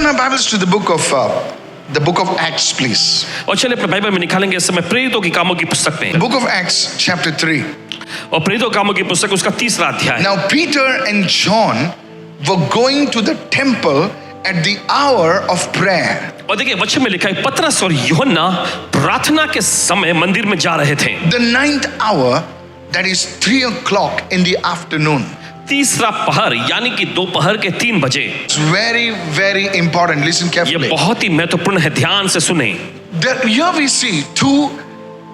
our Bibles to the book of Acts, please. और चलिए अपने बाइबल में निकालेंगे इस समय प्रेरितों की कामों की पुस्तक में, Book of Acts, chapter 3. और प्रेरितों कामों की पुस्तक उसका 3रा अध्याय। Now Peter and John were going to the temple at the hour of prayer. और देखिए वचन में लिखा है पतरस और यूहन्ना प्रार्थना के समय मंदिर में जा रहे थे। The 9th hour, that is 3 o'clock in the afternoon. 3रा पहर यानी कि दोपहर के 3 बजे। It's very, very important. Listen ये carefully. बहुत ही महत्वपूर्ण है, ध्यान से सुने। Here we see 2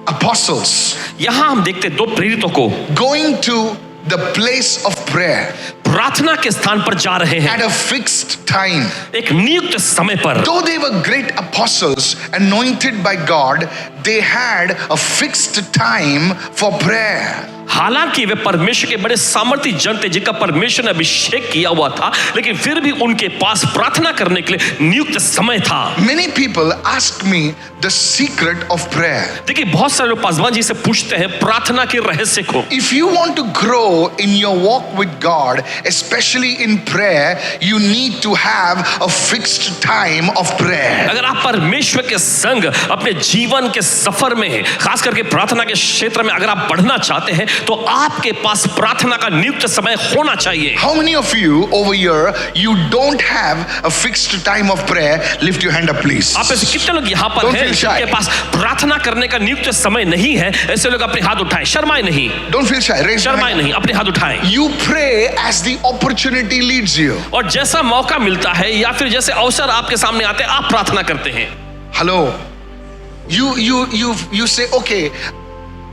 apostles यहाँ हम देखते 2 प्रेरितों को going to the place of prayer प्रार्थना के स्थान पर जा रहे हैं at a fixed time. एक नियुक्त समय पर। Though they were great apostles anointed by God, they had a fixed time for prayer. हालांकि वे परमेश्वर के बड़े सामर्थी जन थे जिनका परमेश्वर ने अभिषेक किया हुआ था, लेकिन फिर भी उनके पास प्रार्थना करने के लिए नियुक्त समय था। Many people ask me the secret of prayer. देखिए बहुत सारे लोग पासवान जी से पूछते हैं प्रार्थना के रहस्य को। If you want to grow in your walk with God, especially in prayer, you need to have a fixed time of prayer. अगर आप परमेश्वर के संग अपने जीवन के सफर में, खास करके प्रार्थना के क्षेत्र में अगर आप बढ़ना चाहते हैं तो आपके पास प्रार्थना का नियुक्त समय होना चाहिए। How many of you over here, you don't have a fixed time of prayer? Lift your hand up, please. आप ऐसे कितने लोग यहाँ पर Don't हैं feel shy. जिनके पास प्रार्थना करने का नियुक्त समय नहीं है? ऐसे लोग अपने हाथ उठाएं, शर्माए नहीं, Don't feel shy. Raise your शर्माए hand. नहीं, अपने हाथ उठाएं। You pray as the opportunity leads you. और जैसा मौका मिलता है या फिर जैसे अवसर आपके सामने आते हैं आप प्रार्थना करते हैं। Hello. You say, okay,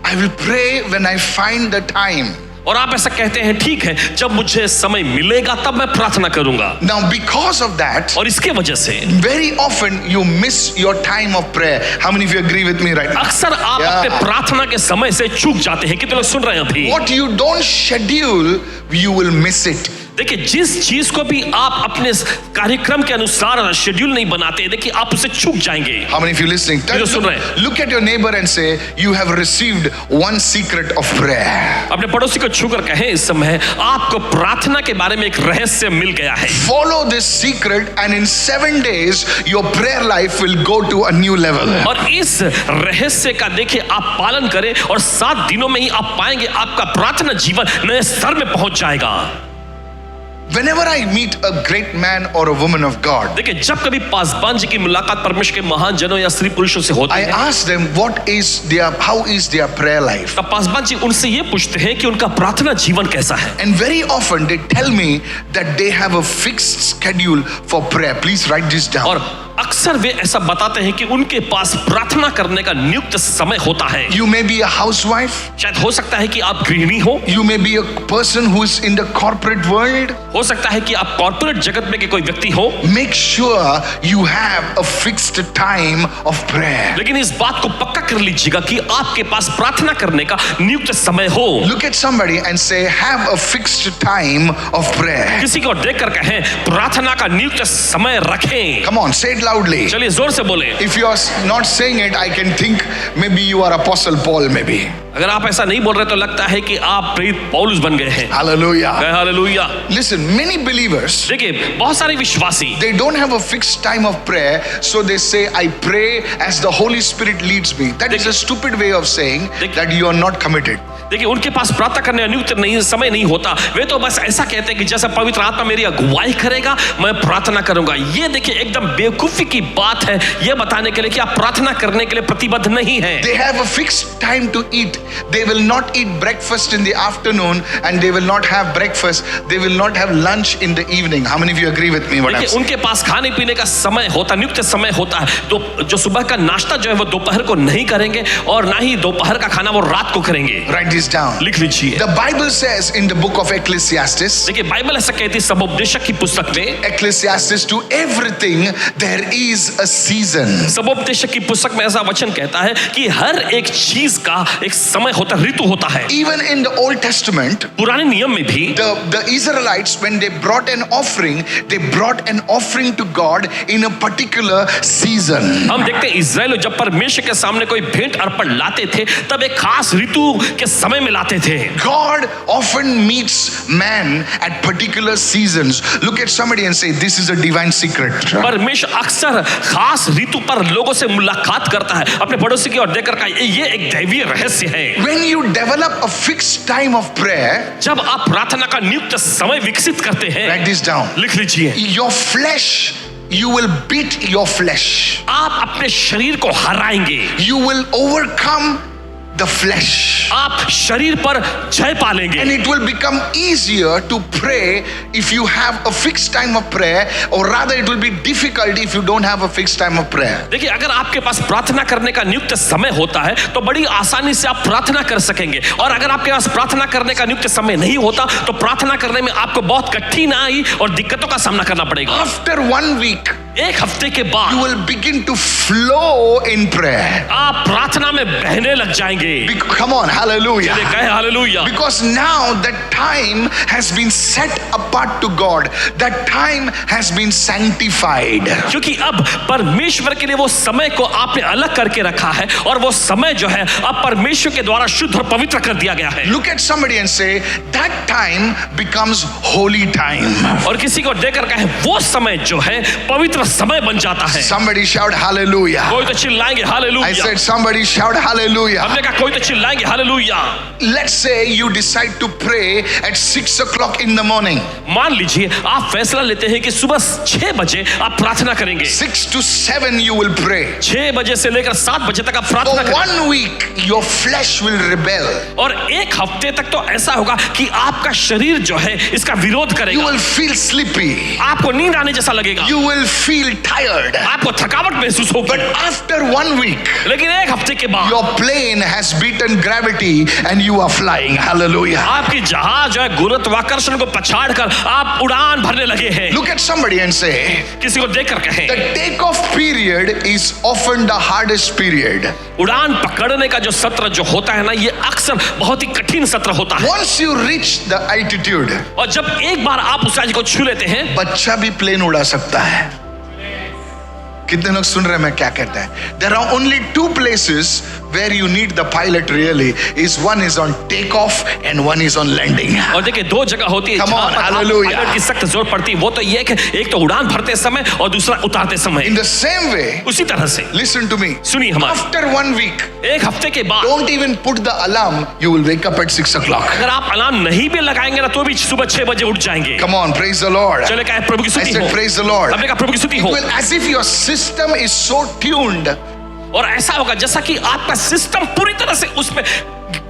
I will pray when I find the time. और आप ऐसा कहते हैं ठीक है, जब मुझे समय मिलेगा तब मैं प्रार्थना करूंगा। Now, because of that, और इसके वजह से very often you miss your time of prayer. How many of you agree with me right now? अक्सर आप Yeah. अपने प्रार्थना के समय से चूक जाते हैं। कितने लोग सुन रहे हैं अभी? What you don't schedule, you will miss it. देखिए जिस चीज को भी आप अपने कार्यक्रम के अनुसार शेड्यूल नहीं बनाते, देखिए आप उसे चूक जाएंगे। How many of you listening? जो सुन रहे हैं। Look at your neighbor and say, you have received one secret of prayer. अपने पड़ोसी को छूकर कहें इस समय आपको प्रार्थना के बारे में एक रहस्य मिल गया है। Follow this secret and in 7 days, your prayer life will go to a new level. और इस रहस्य का देखिए आप पालन करें और 7 दिनों में ही आप पाएंगे आपका प्रार्थना जीवन नए स्तर में पहुंच जाएगा। Whenever I meet a great man or a woman of God, देखिए जब कभी पासवान जी की मुलाकात परमेश्वर के महान जनों या स्त्री पुरुषों से होती I है, ask them how is their prayer life? तब पासवान जी उनसे ये पूछते हैं कि उनका प्रार्थना जीवन कैसा है। And very often they tell me that they have a fixed schedule for prayer. Please write this down. और अक्सर वे ऐसा बताते हैं कि उनके पास प्रार्थना करने का नियुक्त समय होता है। You may be a housewife. शायद हो सकता है कि आप गृहिणी हो, You may be a person who is in the corporate world. हो सकता है कि आप कॉर्पोरेट जगत में के कोई व्यक्ति हो। Make sure you have a fixed time of prayer. लेकिन इस बात को पक्का कर लीजिएगा कि आपके पास प्रार्थना करने का नियुक्त समय हो। Look at somebody and say, have a fixed time of prayer. किसी को देखकर कहें प्रार्थना का नियुक्त समय रखें। Come on, say it loudly. चलिए जोर से बोले। If you are not saying it, I can think maybe you are Apostle Paul, maybe. अगर आप ऐसा नहीं बोल रहे तो लगता है कि आप प्रेरित पौलुस बन गए हैं। Hallelujah. Hallelujah. Listen, many believers, देखिए बहुत सारे विश्वासी they don't have a fixed time of prayer, so they say, I pray as the Holy Spirit leads me. That is a stupid way of saying that you are not committed. देखिए उनके पास प्रार्थना करने का नियुक्त नहीं समय नहीं होता। वे तो बस ऐसा कहते हैं कि जैसा पवित्र आत्मा मेरी अगुवाई करेगा मैं प्रार्थना करूंगा। ये देखिए एकदम बेवकूफी की बात है ये बताने के लिए कि आप प्रार्थना करने के लिए प्रतिबद्ध नहीं हैं। They have a fixed time to eat. They will not eat breakfast in the afternoon and they will not have breakfast. They will not have lunch in the evening. How many of you agree with me what I'm देखिए saying? उनके पास खाने पीने का समय होता, नियुक्त समय होता है। तो जो सुबह का नाश्ता जो है वो दोपहर को नहीं करेंगे और ना ही दोपहर का खाना वो रात को करेंगे। Write this down. लिख लीजिए। The Bible says in the book of Ecclesiastes, देखिए बाइबल ऐसा कहती है सबोपदेशक की पुस्तक में, Ecclesiastes, to everything there is a season. सबोपदेशक की पुस्तक में ऐसा वचन कहता है कि हर एक चीज का एक समय होता है, ऋतु होता है। Even in the Old Testament, पुराने नियम में भी the Israelites, when they brought an offering, they brought an offering to God in a particular season. हम देखते हैं इज़राइल जब परमेश्वर के सामने कोई भेंट अर्पण लाते थे तब एक खास ऋतु के समय में लाते थे। God often meets man at particular seasons. Look at somebody and say, this is a divine secret. परमेश्वर अक्सर खास ऋतु पर लोगों से मुलाकात करता है। अपने पड़ोसी की ओर देखकर कहा, ये एक दैवीय रहस्य है। When you develop a fixed time of prayer, जब आप प्रार्थना का नियुक्त समय विकसित करते हैं, write this down. लिख लीजिए, Your flesh, you will beat your flesh. आप अपने शरीर को हराएंगे। You will overcome the flesh. आप शरीर पर जय पालेंगे। And it will become easier to pray if you have a fixed time of prayer, or rather it will be difficult if you don't have a fixed time of prayer. देखिए, अगर आपके पास प्रार्थना करने का नियुक्त समय होता है तो बड़ी आसानी से आप प्रार्थना कर सकेंगे, और अगर आपके पास प्रार्थना करने का नियुक्त समय नहीं होता तो प्रार्थना करने में आपको बहुत कठिनाई और दिक्कतों का सामना करना पड़ेगा। After 1 week, एक हफ्ते के बाद you will begin to flow in prayer. आप प्रार्थना में बहने लग जाएंगे। Come on, hallelujah. चलिए कहें hallelujah. Because now that time has been set apart to God. That time has been sanctified. क्योंकि अब परमेश्वर के लिए वो समय को आपने अलग करके रखा है, और वो समय जो है अब परमेश्वर के द्वारा शुद्ध और पवित्र कर दिया गया है। Look at somebody and say, that time becomes holy time. और किसी को देखकर कहे, वो समय जो है पवित्र समय बन जाता है। Somebody shout hallelujah. कोई तो चिल्लाएंगे I hallelujah. said somebody shout hallelujah. हमने कहा कोई तो चिल्लाएंगे hallelujah. Let's say you decide to pray at 6 o'clock in the morning. मान लीजिए आप फैसला लेते हैं कि सुबह 6 बजे आप प्रार्थना करेंगे। 6 to 7 you will pray. 6 बजे से लेकर 7 बजे तक आप For प्रार्थना करेंगे। 1 week your flesh will rebel. और एक हफ्ते तक तो ऐसा होगा कि आपका शरीर जो है इसका विरोध You करेगा। will feel sleepy. आपको नींद आने जैसा लगेगा। You will feel tired. आपको थकावट महसूस होगी। But after 1 week, लेकिन एक हफ्ते के बाद your plane has beaten gravity and you are flying. Hallelujah. आपकी जहाज जो है गुरुत्वाकर्षण को पछाड़ कर आप उड़ान भरने लगे हैं। Look at somebody and say, किसी को देखकर कहें, the takeoff period is often the hardest period. उड़ान पकड़ने का जो सत्र जो होता है ना, ये अक्सर बहुत ही कठिन सत्र होता है। Once you reach the altitude, और जब एक बार आप ऊंचाई को छू लेते हैं, बच्चा भी प्लेन उड़ा सकता है। कितने लोग सुन रहे हैं मैं क्या कहता है? There are only 2 places where you need the pilot really. One is on takeoff and one is on landing. और देखिए 2 जगह होती है Come जहां on, पर hallelujah. पायलट की सख्त जरूरत पड़ती है। वो तो ये कि एक तो उड़ान भरते समय और दूसरा उतारते समय। In the same way, उसी तरह से listen to me. सुनिए हमारा, After 1 week, एक हफ्ते के बाद don't even put the alarm. You will wake up at 6 o'clock. अगर आप अलार्म नहीं भी लगाएंगे ना तो भी सुबह 6 बजे उठ जाएंगे। Come on, praise the Lord. चले कहे प्रभु की I स्तुति said हो। praise the Lord. हमने कहा प्रभु की स्तुति हो। Well, as if your system is so tuned. और ऐसा होगा जैसा कि आपका सिस्टम पूरी तरह से उसमें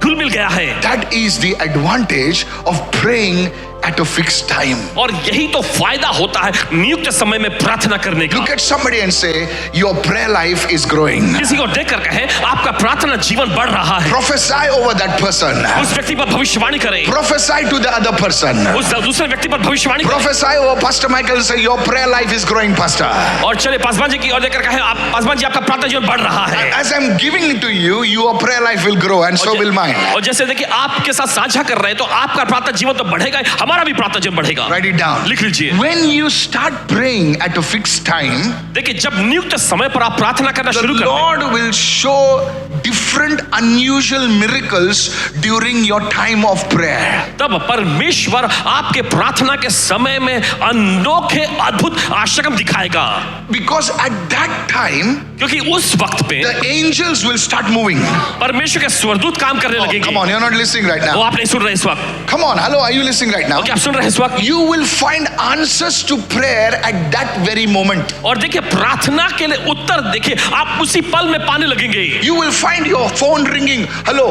घुल मिल गया है। That is the advantage of praying at a fixed time. और यही तो फायदा होता है नियुक्त समय में प्रार्थना करने का। Look at somebody and say, your prayer life is growing. किसी को देखकर कहे, आपका प्रार्थना जीवन बढ़ रहा है। Prophesy over that person. उस व्यक्ति पर भविष्यवाणी करें। Prophesy to the other person. उस दूसरे व्यक्ति पर भविष्यवाणी करें। Prophesy over Pastor Michael and say, your prayer life is growing, Pastor. और चले पासवान जी की ओर देखकर कहे, आप पासवान जी आपका प्रार्थना जीवन बढ़ रहा है। As I'm giving it to you, your prayer life will grow and so will mine. और जैसे देखिए आपके साथ साझा कर रहे हैं तो आपका प्रार्थना जीवन तो बढ़ेगा, हमारा भी प्रार्थना जीवन बढ़ेगा। Write it down. लिख लीजिए। When you start praying at a fixed time, देखिए जब नियुक्त समय पर आप प्रार्थना करना the शुरू करते हैं, Lord will show different unusual miracles during your time of prayer. तब परमेश्वर आपके प्रार्थना के समय में अनोखे अद्भुत आश्चर्य दिखाएगा। Because at that time, क्योंकि उस वक्त पे the angels will start moving. परमेश्वर के स्वर्गदूत काम करने Oh, लगेंगे। come on, you're not listening right वो now. आप नहीं सुन रहे इस वक्त। Come on, hello, are you listening right now? क्या आप सुन रहे हैं इस वक्त? You will find answers to prayer at that very moment. और देखिए प्रार्थना के लिए उत्तर देखिए आप उसी पल में पाने लगेंगे। You will find your phone ringing. Hello,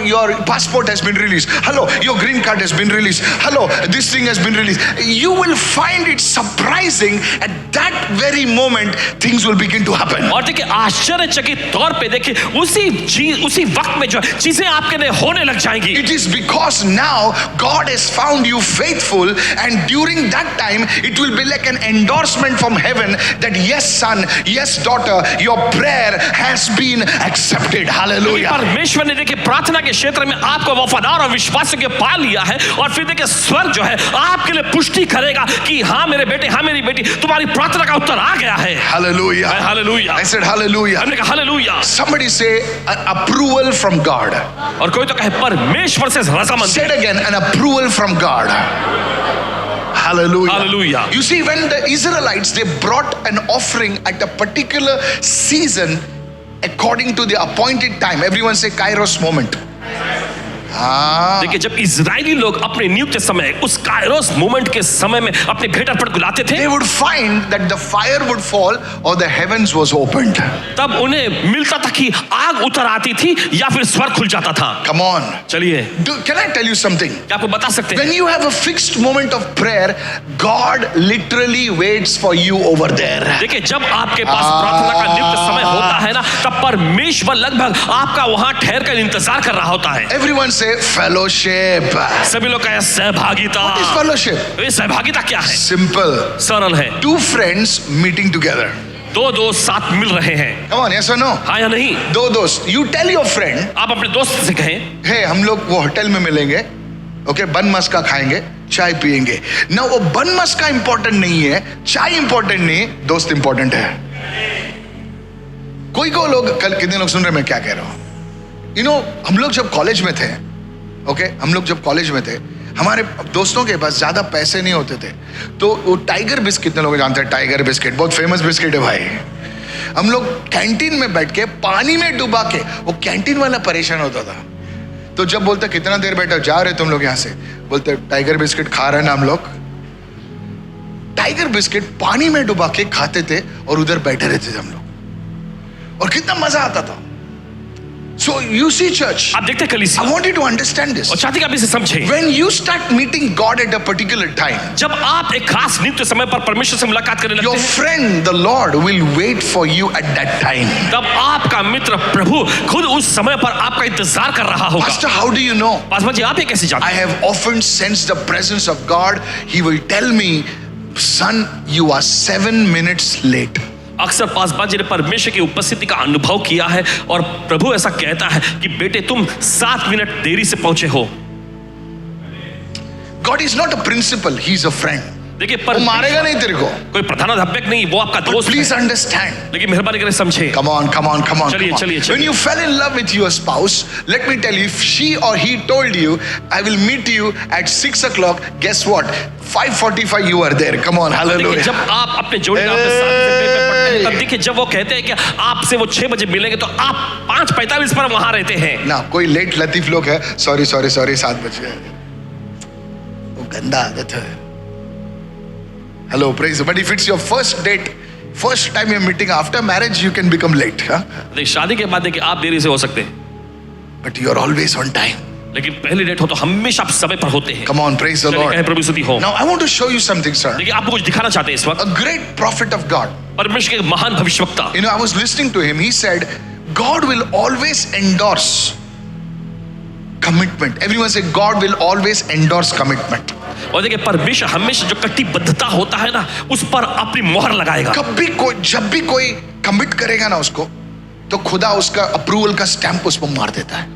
your passport has been released. Hello, your green card has been released. Hello, this thing has been released. You will find it surprising at that very moment things will begin to happen. happen. और देखिए आश्चर्यचकित तौर पे देखिए उसी वक्त में जो है चीजें आपके लिए होने लग जाएंगी. It is because now God has found you faithful, and during that time it will be like an endorsement from heaven that yes son, yes daughter, your prayer has been accepted. Hallelujah. परमेश्वर ने देखिए प्रार्थना के क्षेत्र में आपको वफादार और विश्वासी के पा लिया है, और फिर देखिए स्वर्ग जो है आपके लिए पुष्टि करेगा कि हाँ मेरे बेटे, हाँ मेरी बेटी, तुम्हारी प्रार्थना का उत्तर आ गया है. Hallelujah. Hallelujah. I said hallelujah. हमने कहा hallelujah. Somebody say approval from God. और कोई तो कहे परमेश्वर से रजामंदी. Say it again, an approval from God. Hallelujah. Hallelujah. You see, when the Israelites, they brought an offering at a particular season according to the appointed time. Everyone say Kairos moment. देखिए जब Israeli लोग अपने नियुक्त समय उस Kairos moment के समय में अपने भेंट अर्पण को लाते थे, they would find that the fire would fall or the heavens was opened. तब उन्हें मिलता था कि आग उतर आती थी या फिर स्वर्ग खुल जाता था. Come on. चलिए Can I tell you something? क्या आपको बता सकते हैं, When you have a fixed moment of prayer, God literally waits for you over there. देखिए जब आपके पास प्रार्थना का नियुक्त समय होता है ना, तब परमेश्वर लगभग आपका वहां ठहर कर इंतजार कर रहा होता है. Everyone say fellowship. सभी लोग कहें सहभागिता. What is fellowship? ये सहभागिता क्या है? Simple. सरल है. Two friends meeting together. दो दोस्त साथ मिल रहे हैं. Come on, yes or no? हाँ या नहीं? दो दोस्त. You tell your friend, आप अपने दोस्त से कहें, hey, हम लोग वो होटल में मिलेंगे, ओके, बन मस्का खाएंगे, चाय पिएंगे ना. वो बन मस्का इंपॉर्टेंट नहीं है, चाय इंपॉर्टेंट नहीं है, दोस्त इंपॉर्टेंट है. कोई लोग कल कितने लोग सुन रहे मैं क्या कह रहा हूं? हम लोग जब कॉलेज में थे, ओके, हम लोग जब कॉलेज में थे, हमारे दोस्तों के पास ज्यादा पैसे नहीं होते थे, तो वो टाइगर बिस्किट, कितने लोग जानते हैं टाइगर बिस्किट? बहुत फेमस बिस्किट है भाई. हम लोग कैंटीन में बैठ के पानी में डुबा के, वो कैंटीन वाला परेशान होता था, तो जब बोलते कितना देर बैठे जा रहे तुम लोग यहां से, बोलते टाइगर बिस्किट खा रहे हैं ना हम लोग. टाइगर बिस्किट पानी में डुबा के खाते थे और उधर बैठे रहते थे हम लोग, और कितना मजा आता था. So you see church, आप देखते कलीसिया, I want you to understand this. और चाहते कि आप इसे समझें. When you start meeting God at a particular time, जब आप एक खास नियुक्त समय पर परमेश्वर से मुलाकात करने your लगते हैं, friend the Lord will wait for you at that time. तब आपका मित्र प्रभु खुद उस समय पर आपका इंतजार कर रहा होगा. Pastor, how do you know? Paswan ji आप ये कैसे जानते I हैं? have often sensed the presence of God. He will tell me, son, you are 7 minutes late. अक्सर पासवान जी ने परमेश्वर की उपस्थिति का अनुभव किया है, और प्रभु ऐसा कहता है कि बेटे तुम 7 मिनट देरी से पहुंचे हो. God is not a principal, he is a friend. देखिए वो मारेगा नहीं तेरे को. कोई प्रधानाध्यापक नहीं, वो आपका But दोस्त please है. understand. लेकिन मेहरबानी करके समझे. Come on, come on, come on. चलिए, come on. चलिए, चलिए. When you fell in love with your spouse, let me tell you, if she or he told you, I will meet you at 6 o'clock, guess what? 5:45 you are there. Come on, देखिए hallelujah. जब आप अपने जोड़ीदार के साथ से प्रेम में पड़ते हैं, तब देखिए जब वो कहते हैं कि आपसे वो 6 बजे मिलेंगे, तो आप 5:45 पर वहां रहते हैं. ना कोई लेट लतीफ लोग है, सॉरी 7 बजे, वो गंदा आदत है. Hello, praise. But if it's your first date, first time you're meeting, after marriage you can become late, huh? देखिए शादी के बाद देखिए आप देरी से हो सकते हैं, But you're always on time. लेकिन पहली डेट हो तो हमेशा आप समय पर होते हैं. Come on, praise the चलिए Lord. कहें प्रभु स्तुति हो. Now I want to show you something, sir. देखिए आपको कुछ दिखाना चाहते हैं इस वक्त. A great prophet of God. परमेश्वर के महान भविष्यवक्ता, I was listening to him. He said, God will always endorse commitment. Everyone say, God will always endorse commitment. और देखिए परमेश्वर हमेशा जो कटिबद्धता होता है ना, उस पर अपनी मोहर लगाएगा. जब भी कोई कमिट करेगा ना उसको, तो खुदा उसका अप्रूवल का स्टैंप उस पर मार देता है.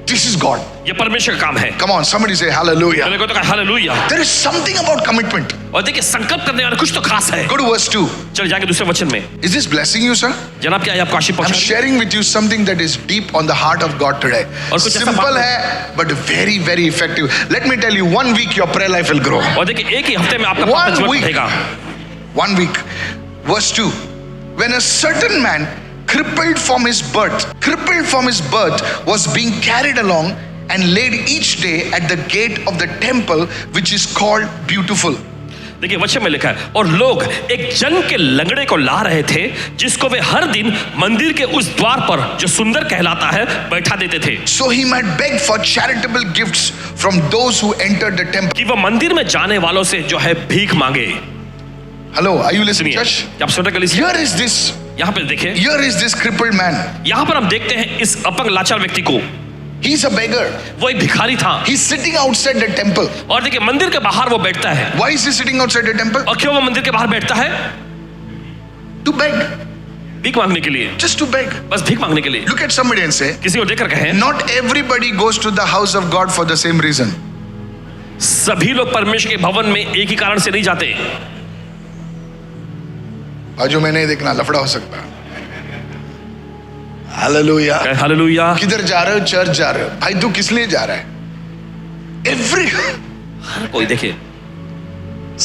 This is God. ये परमेश्वर का काम है. Come on, somebody say hallelujah. चलिए कोई तो कहे hallelujah. There is something about commitment. और देखिए संकल्प करने वाला कुछ तो खास है. Go to verse 2. चलिए जाएंगे दूसरे वचन में. Is this blessing you, sir? जनाब क्या ये आपको आशीष I'm पहुंचा? sharing with you something that is deep on the heart of God today. और कुछ ऐसा Simple बात- है, but very, very effective. Let me tell you, 1 week your prayer life will grow. और देखिए एक ही हफ्ते में आपका 1 प्रार्थना जीवन week. बढ़ेगा. 1 week. Verse 2. When a certain man crippled from his birth was being carried along and laid each day at the gate of the temple, which is called Beautiful. देखिए वचन में लिखा है, और लोग एक जन के लंगड़े को ला रहे थे, जिसको वे हर दिन मंदिर के उस द्वार पर जो सुंदर कहलाता है बैठा देते थे, So he might beg for charitable gifts from those who entered the temple. कि वह मंदिर में जाने वालों से जो है भीख मांगे. Hello, are you listening, सुनिए, church? क्या आप सुन रहे कलीसिया? Here is this. यहाँ पे देखें, Here is this crippled man. यहाँ पर हम देखते हैं इस अपंग लाचार व्यक्ति को। He's a beggar. वो एक भिखारी था He's sitting outside the temple. और देखिए मंदिर के बाहर वो बैठता है। Why is he sitting outside the temple? और क्यों वो मंदिर के बाहर बैठता है? To beg. भीख मांगने के लिए, Just to beg. बस भीख मांगने के लिए। Look at somebody and say, किसी को देखकर कहें, not everybody goes to the house of God for the same reason. सभी लोग परमेश्वर के भवन में एक ही कारण से नहीं जाते। बाजू में नहीं देखना, लफड़ा हो सकता है। हालेलुया। हालेलुया। किधर जा रहे हो? चर्च जा रहे हो? भाई तू किस लिए जा रहा है? हर कोई देखिए,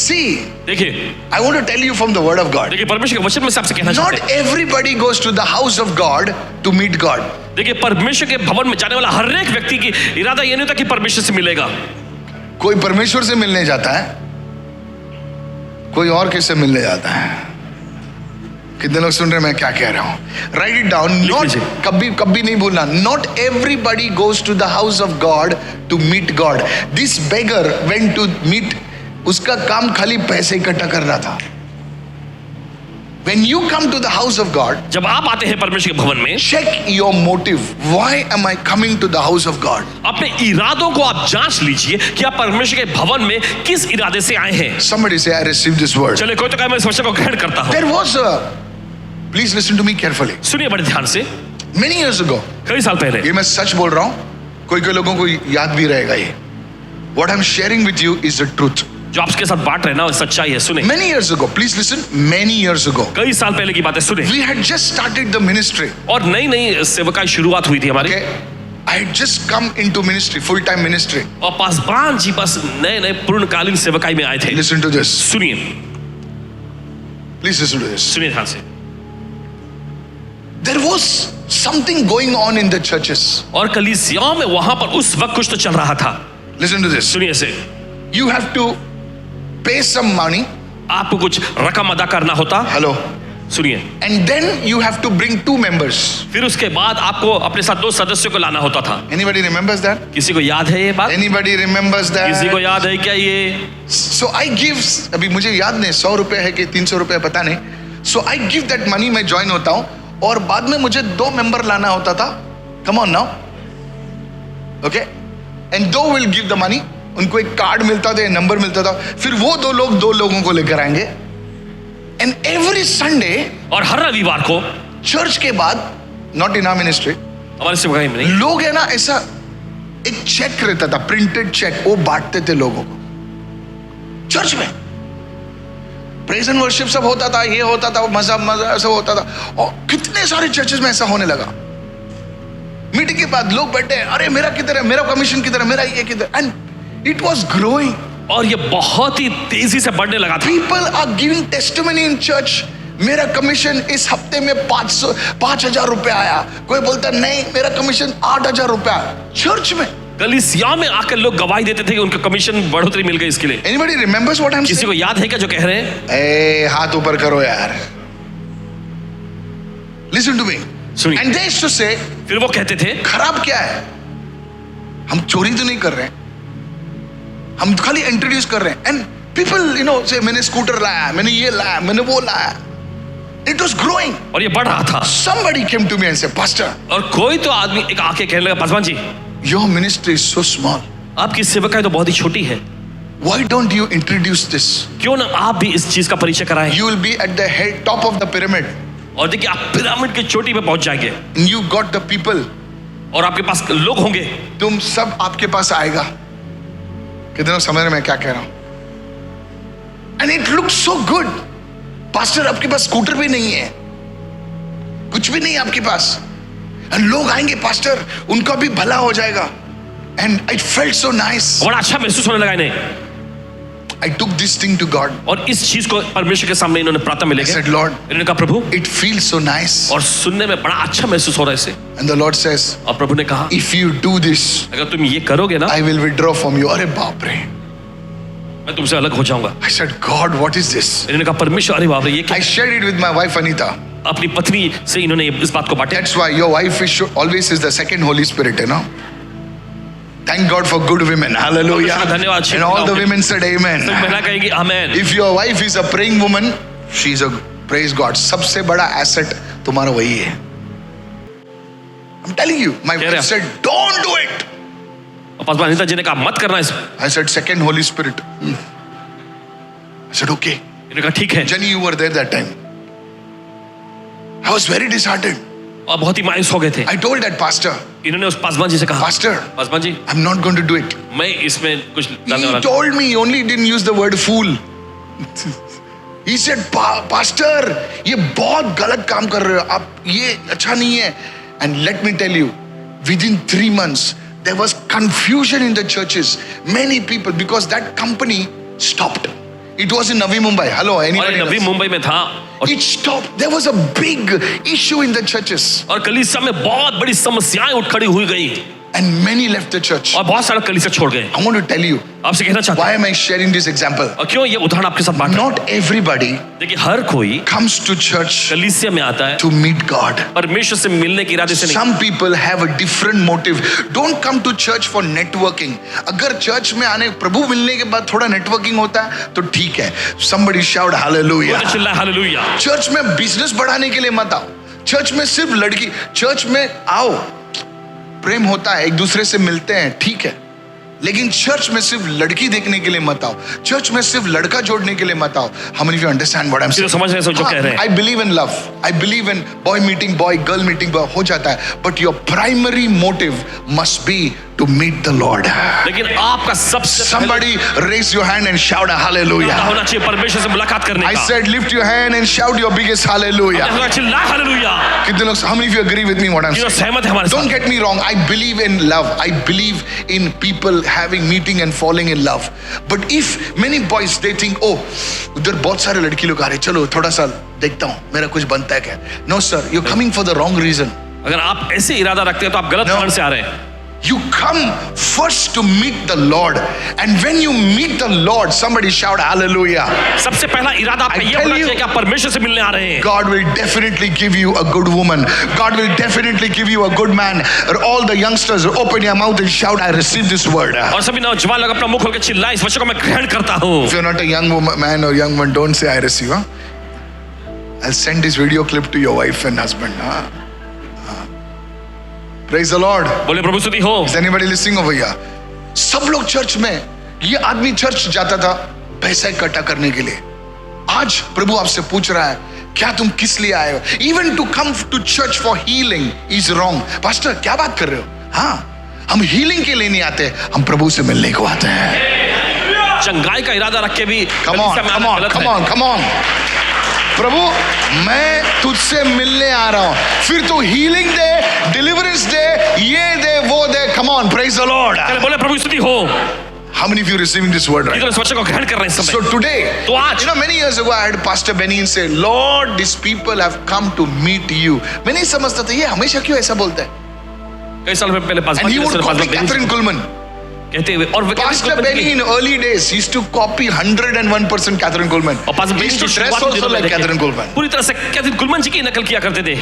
See, देखिए, I want to tell you from the word of God. देखिए परमेश्वर के वचन में से आपसे कहना चाहते Not हैं, everybody goes to the house of God to meet God. देखिए परमेश्वर के भवन में जाने वाला हर एक व्यक्ति की इरादा ये नहीं होता कि परमेश्वर से मिलेगा। कोई परमेश्वर से मिलने जाता है, कोई और किससे मिलने जाता है। कितने लोग सुन रहे हैं मैं क्या कह रहा हूं? Right it down. नॉट कभी कभी नहीं बोलना, not everybody goes to the house of God to meet God. This beggar went to meet, उसका काम खाली पैसे इकट्ठा करना था। When you come to the house of God, जब आप आते हैं परमेश्वर के भवन में, check your motive. Why am I coming to the house of God? अपने इरादों को आप जांच लीजिए कि आप परमेश्वर के भवन में किस इरादे से आए हैं। Somebody say, I received this word. चलिए कोई तो कहे मैं इस वचन को ग्रहण करता हूं। There was a, please listen to me carefully. सुनिए बड़े ध्यान से, Many years ago, कई साल पहले, ये मैं सच बोल रहा हूं, कोई कोई लोगों को याद भी रहेगा ये। What I'm sharing with you is the truth. जो आपके साथ बांट रहे ना वो सच्चाई है। सुने, Many years ago, please listen, many years ago, कई साल पहले की बात है। सुने, we had just started the ministry. और नई नई सेवकाई शुरुआत हुई थी हमारी। Okay, I had just come into ministry, full-time ministry. और पासवान जी बस नए नए पूर्णकालीन सेवकाई में आए थे। Listen to this. सुनिए, Please listen to this. सुनिए ध्यान से। There was something going on in the churches. और कलीसियाओं में वहां पर उस वक्त कुछ तो चल रहा था। Listen to this. सुनिए से, You have to pay some money. आपको कुछ रकम अदा करना होता। Hello. सुनिए, And then you have to bring 2 members. फिर उसके बाद आपको अपने साथ 2 सदस्यों को लाना होता था। Anybody remembers that? किसी को याद है ये बात? Anybody remembers किसी को that? याद है क्या ये? So I give, अभी मुझे याद नहीं 100 रुपए है कि 300 रुपए पता नहीं। So I give that money, मैं ज्वाइन होता हूँ और बाद में मुझे 2 मेंबर लाना होता था। Come on now. Okay? And 2 will give the money. उनको एक कार्ड मिलता था, नंबर मिलता था, फिर वो 2 लोग 2 लोगों को लेकर आएंगे। एंड एवरी संडे, और हर रविवार को चर्च के बाद, नॉट इन आवर मिनिस्ट्री, हमारे सेवकाई में नहीं, लोग है ना ऐसा एक चेक रहता था, प्रिंटेड चेक, वो बांटते थे लोगों को चर्च में। प्रेज एंड वर्शिप सब होता था, ये होता था, मजा सब होता था, और कितने सारे चर्चेस में ऐसा होने लगा। मीटिंग के बाद लोग बैठे, अरे मेरा किधर है, मेरा कमीशन किधर है, मेरा ये किधर, एंड इट वॉज ग्रोइंग। और ये बहुत ही तेजी से बढ़ने लगा था। People are giving testimony in church, मेरा कमीशन इस हफ्ते में 5,000 रुपए आया। कोई बोलता नहीं मेरा कमीशन 8,000 रुपए, चर्च में। कलीसिया में आकर लोग गवाही देते थे कि उनका कमीशन बढ़ोतरी मिल गई इसके लिए। Anybody remembers what I'm किसी saying? को याद है क्या जो कह रहे हैं? ए हाथ ऊपर करो यार। Listen to me. सुनिए। And they used to say, फिर वो कहते थे, खराब क्या है, हम चोरी तो नहीं कर रहे हैं, हम खाली इंट्रोड्यूस कर रहे हैं। एंड पीपल यू नो से मैंने स्कूटर लाया, मैंने ये लाया, मैंने वो लाया। इट वॉज ग्रोइंग और ये बढ़ रहा था। somebody came to me and said, pastor, और कोई तो आदमी एक आके कहने लगा, Paswan ji your ministry is so small, आपकी सेवकाई तो बहुत ही छोटी है, why don't you introduce this? क्यों ना आप भी इस चीज का परिचय कराएं। You will be at the head, top of the pyramid, और देखिए आप पिरामिड की चोटी पे पहुंच जाएंगे, and you got the people, और आपके पास लोग होंगे, तुम सब आपके पास आएगा। कितने लोग समझ रहे मैं क्या कह रहा हूं? And it looks so good. Pastor आपके पास स्कूटर भी नहीं है, कुछ भी नहीं आपके पास, and लोग आएंगे पास्टर, उनका भी भला हो जाएगा। And it felt so nice. बड़ा अच्छा महसूस होने लगा इन्हें। I took this thing to God. और इस चीज को परमेश्वर के सामने इन्होंने प्रार्थना में I लेके, said, Lord, इन्होंने कहा प्रभु, it feels so nice. और सुनने में बड़ा अच्छा महसूस हो रहा है इसे। And the Lord says, और प्रभु ने कहा, if you do this, अगर तुम ये करोगे ना, I will withdraw from you. अरे बाप रे। मैं तुमसे अलग हो जाऊंगा। I said, God, what is this? इन्होंने कहा परमेश्वर, अरे बाप रे ये क्या? I shared it with my wife Anita. अपनी पत्नी से इन्होंने इस बात को बांटा। That's why your wife is always is the second Holy Spirit, you know. Thank God for good women. Hallelujah. धन्यवाद, अच्छी And all the महिलाओं के women said amen. लिए। महिला कहेगी आमेन। If your wife is a praying woman, she is a praise God. सबसे बड़ा asset तुम्हारा वही है. I'm telling you, my कह रहे wife हैं। said, don't do it. और पास्टर अनीता जी ने कहा मत करना इसको। I said, second Holy Spirit. I said, okay. इन्होंने कहा ठीक है। Jenny, you were there that time. I was very disheartened. और बहुत ही मायूस हो गए थे। I told that pastor, इन्होंने उस पासवान जी से कहा, Pastor, Paswan ji I'm not going to do it. मैं इसमें कुछ डालने वाला He told me, he only didn't use the word fool. He said, Pastor, ये बहुत गलत काम कर रहे हो आप, ये अच्छा नहीं है. And let me tell you, within 3 months, there was confusion in the churches. Many people, because that company stopped. It was in Navi Mumbai. Hello, और anybody? नवी else? मुंबई में था और It stopped. There was a big issue in the churches. और कलीसिया में बहुत बड़ी समस्याएं उठ खड़ी हुई गई And many left the church. और बहुत सारा कलीसिया छोड़ गए। I want to tell you, आपसे कहना चाहता हूं, why am I sharing this example? और क्यों ये उदाहरण आपके साथ बांट रहा हूं? Not everybody देखिए हर कोई comes to church कलीसिया में आता है to meet God. परमेश्वर से मिलने के इरादे से नहीं। Some people have a different motive. Don't come to church for networking. अगर चर्च में आने प्रभु मिलने के बाद थोड़ा नेटवर्किंग होता है तो ठीक है. Somebody shout hallelujah. तो चिल्लाए हालेलुया। चर्च में बिजनेस बढ़ाने के लिए मत आओ. चर्च में सिर्फ लड़की, चर्च में आओ, प्रेम होता है, एक दूसरे से मिलते हैं, ठीक है, लेकिन चर्च में सिर्फ लड़की देखने के लिए मत आओ. चर्च में सिर्फ लड़का जोड़ने के लिए मत आओ. How many of you understand what I'm saying? समझ रहे हैं जो कह रहे हैं। I believe in love. I believe in boy meeting boy, girl meeting boy. हो जाता है. But your primary motive must be to meet the Lord. लेकिन आपका सबसे Somebody raise your hand and shout a पहला hallelujah. होना चाहिए परमेश्वर से मुलाकात करने I का। said lift your hand and shout your biggest hallelujah. चिल्लाए हालेलुया। कितने लोग, how many of you agree with me what I'm ये saying? सहमत है हमारे Don't साथ। get me wrong, I believe in love. I believe in people having meeting and falling in love. But if many boys they think, oh, उधर बहुत सारे लड़की लोग आ रहे, चलो थोड़ा सा देखता हूँ, मेरा कुछ बनता है क्या? No sir, you're coming for the wrong reason. अगर आप ऐसे इरादा रखते हैं तो आप गलत No. कारण से आ रहे हैं। You come first to meet the Lord, and when you meet the Lord, somebody shout hallelujah. सबसे पहला इरादा आपका I ये tell होना you- चाहिए कि आप परमेश्वर से मिलने आ रहे हैं। God will definitely give you a good woman. God will definitely give you a good man. All the youngsters, open your mouth and shout, I receive this word. और सभी नौजवान लोग अपना मुंह खोल के चिल्लाएं, इस वचन को मैं ग्रहण करता हूँ। If you're not a young woman, man or young man, don't say I receive. Huh? I'll send this video clip to your wife and husband. Huh? Praise the Lord. बोले प्रभु स्तुति हो। Is anybody listening over here? सब लोग church में, ये आदमी church जाता था पैसा इकट्ठा करने के लिए. आज प्रभु आपसे पूछ रहा है, क्या तुम किस लिए आए हो? Even to come to church for healing is wrong. Pastor, क्या बात कर रहे हो? हाँ, हम healing के लिए नहीं आते, हम प्रभु से मिलने को आते हैं. चंगाई का इरादा रख के भी Come on, कलीसिया में come आना on, गलत come है। on, come on. प्रभु मैं तुझसे मिलने आ रहा हूं, फिर तू हीलिंग दे, डिलीवरेंस दे, ये दे, वो दे. Come on, praise the Lord. चले बोले प्रभु स्तुति हो। How many of you receiving this word right? इधर इस वचन को ग्रहण कर रहे हैं इस So समय। today, तो आज you know, many years ago I heard Pastor Benny say, Lord, these people have come to meet you. मैं नहीं समझता था ये हमेशा क्यों ऐसा बोलता है. कई साल पहले And he would copy Catherine Kuhlman. कहते हुए और Pastor Benny in early days used to copy 101% Catherine Kuhlman. और pastor He used to Benny dress also like Catherine Kuhlman. पूरी तरह से कैथरीन कुलमन जी की नकल किया करते थे।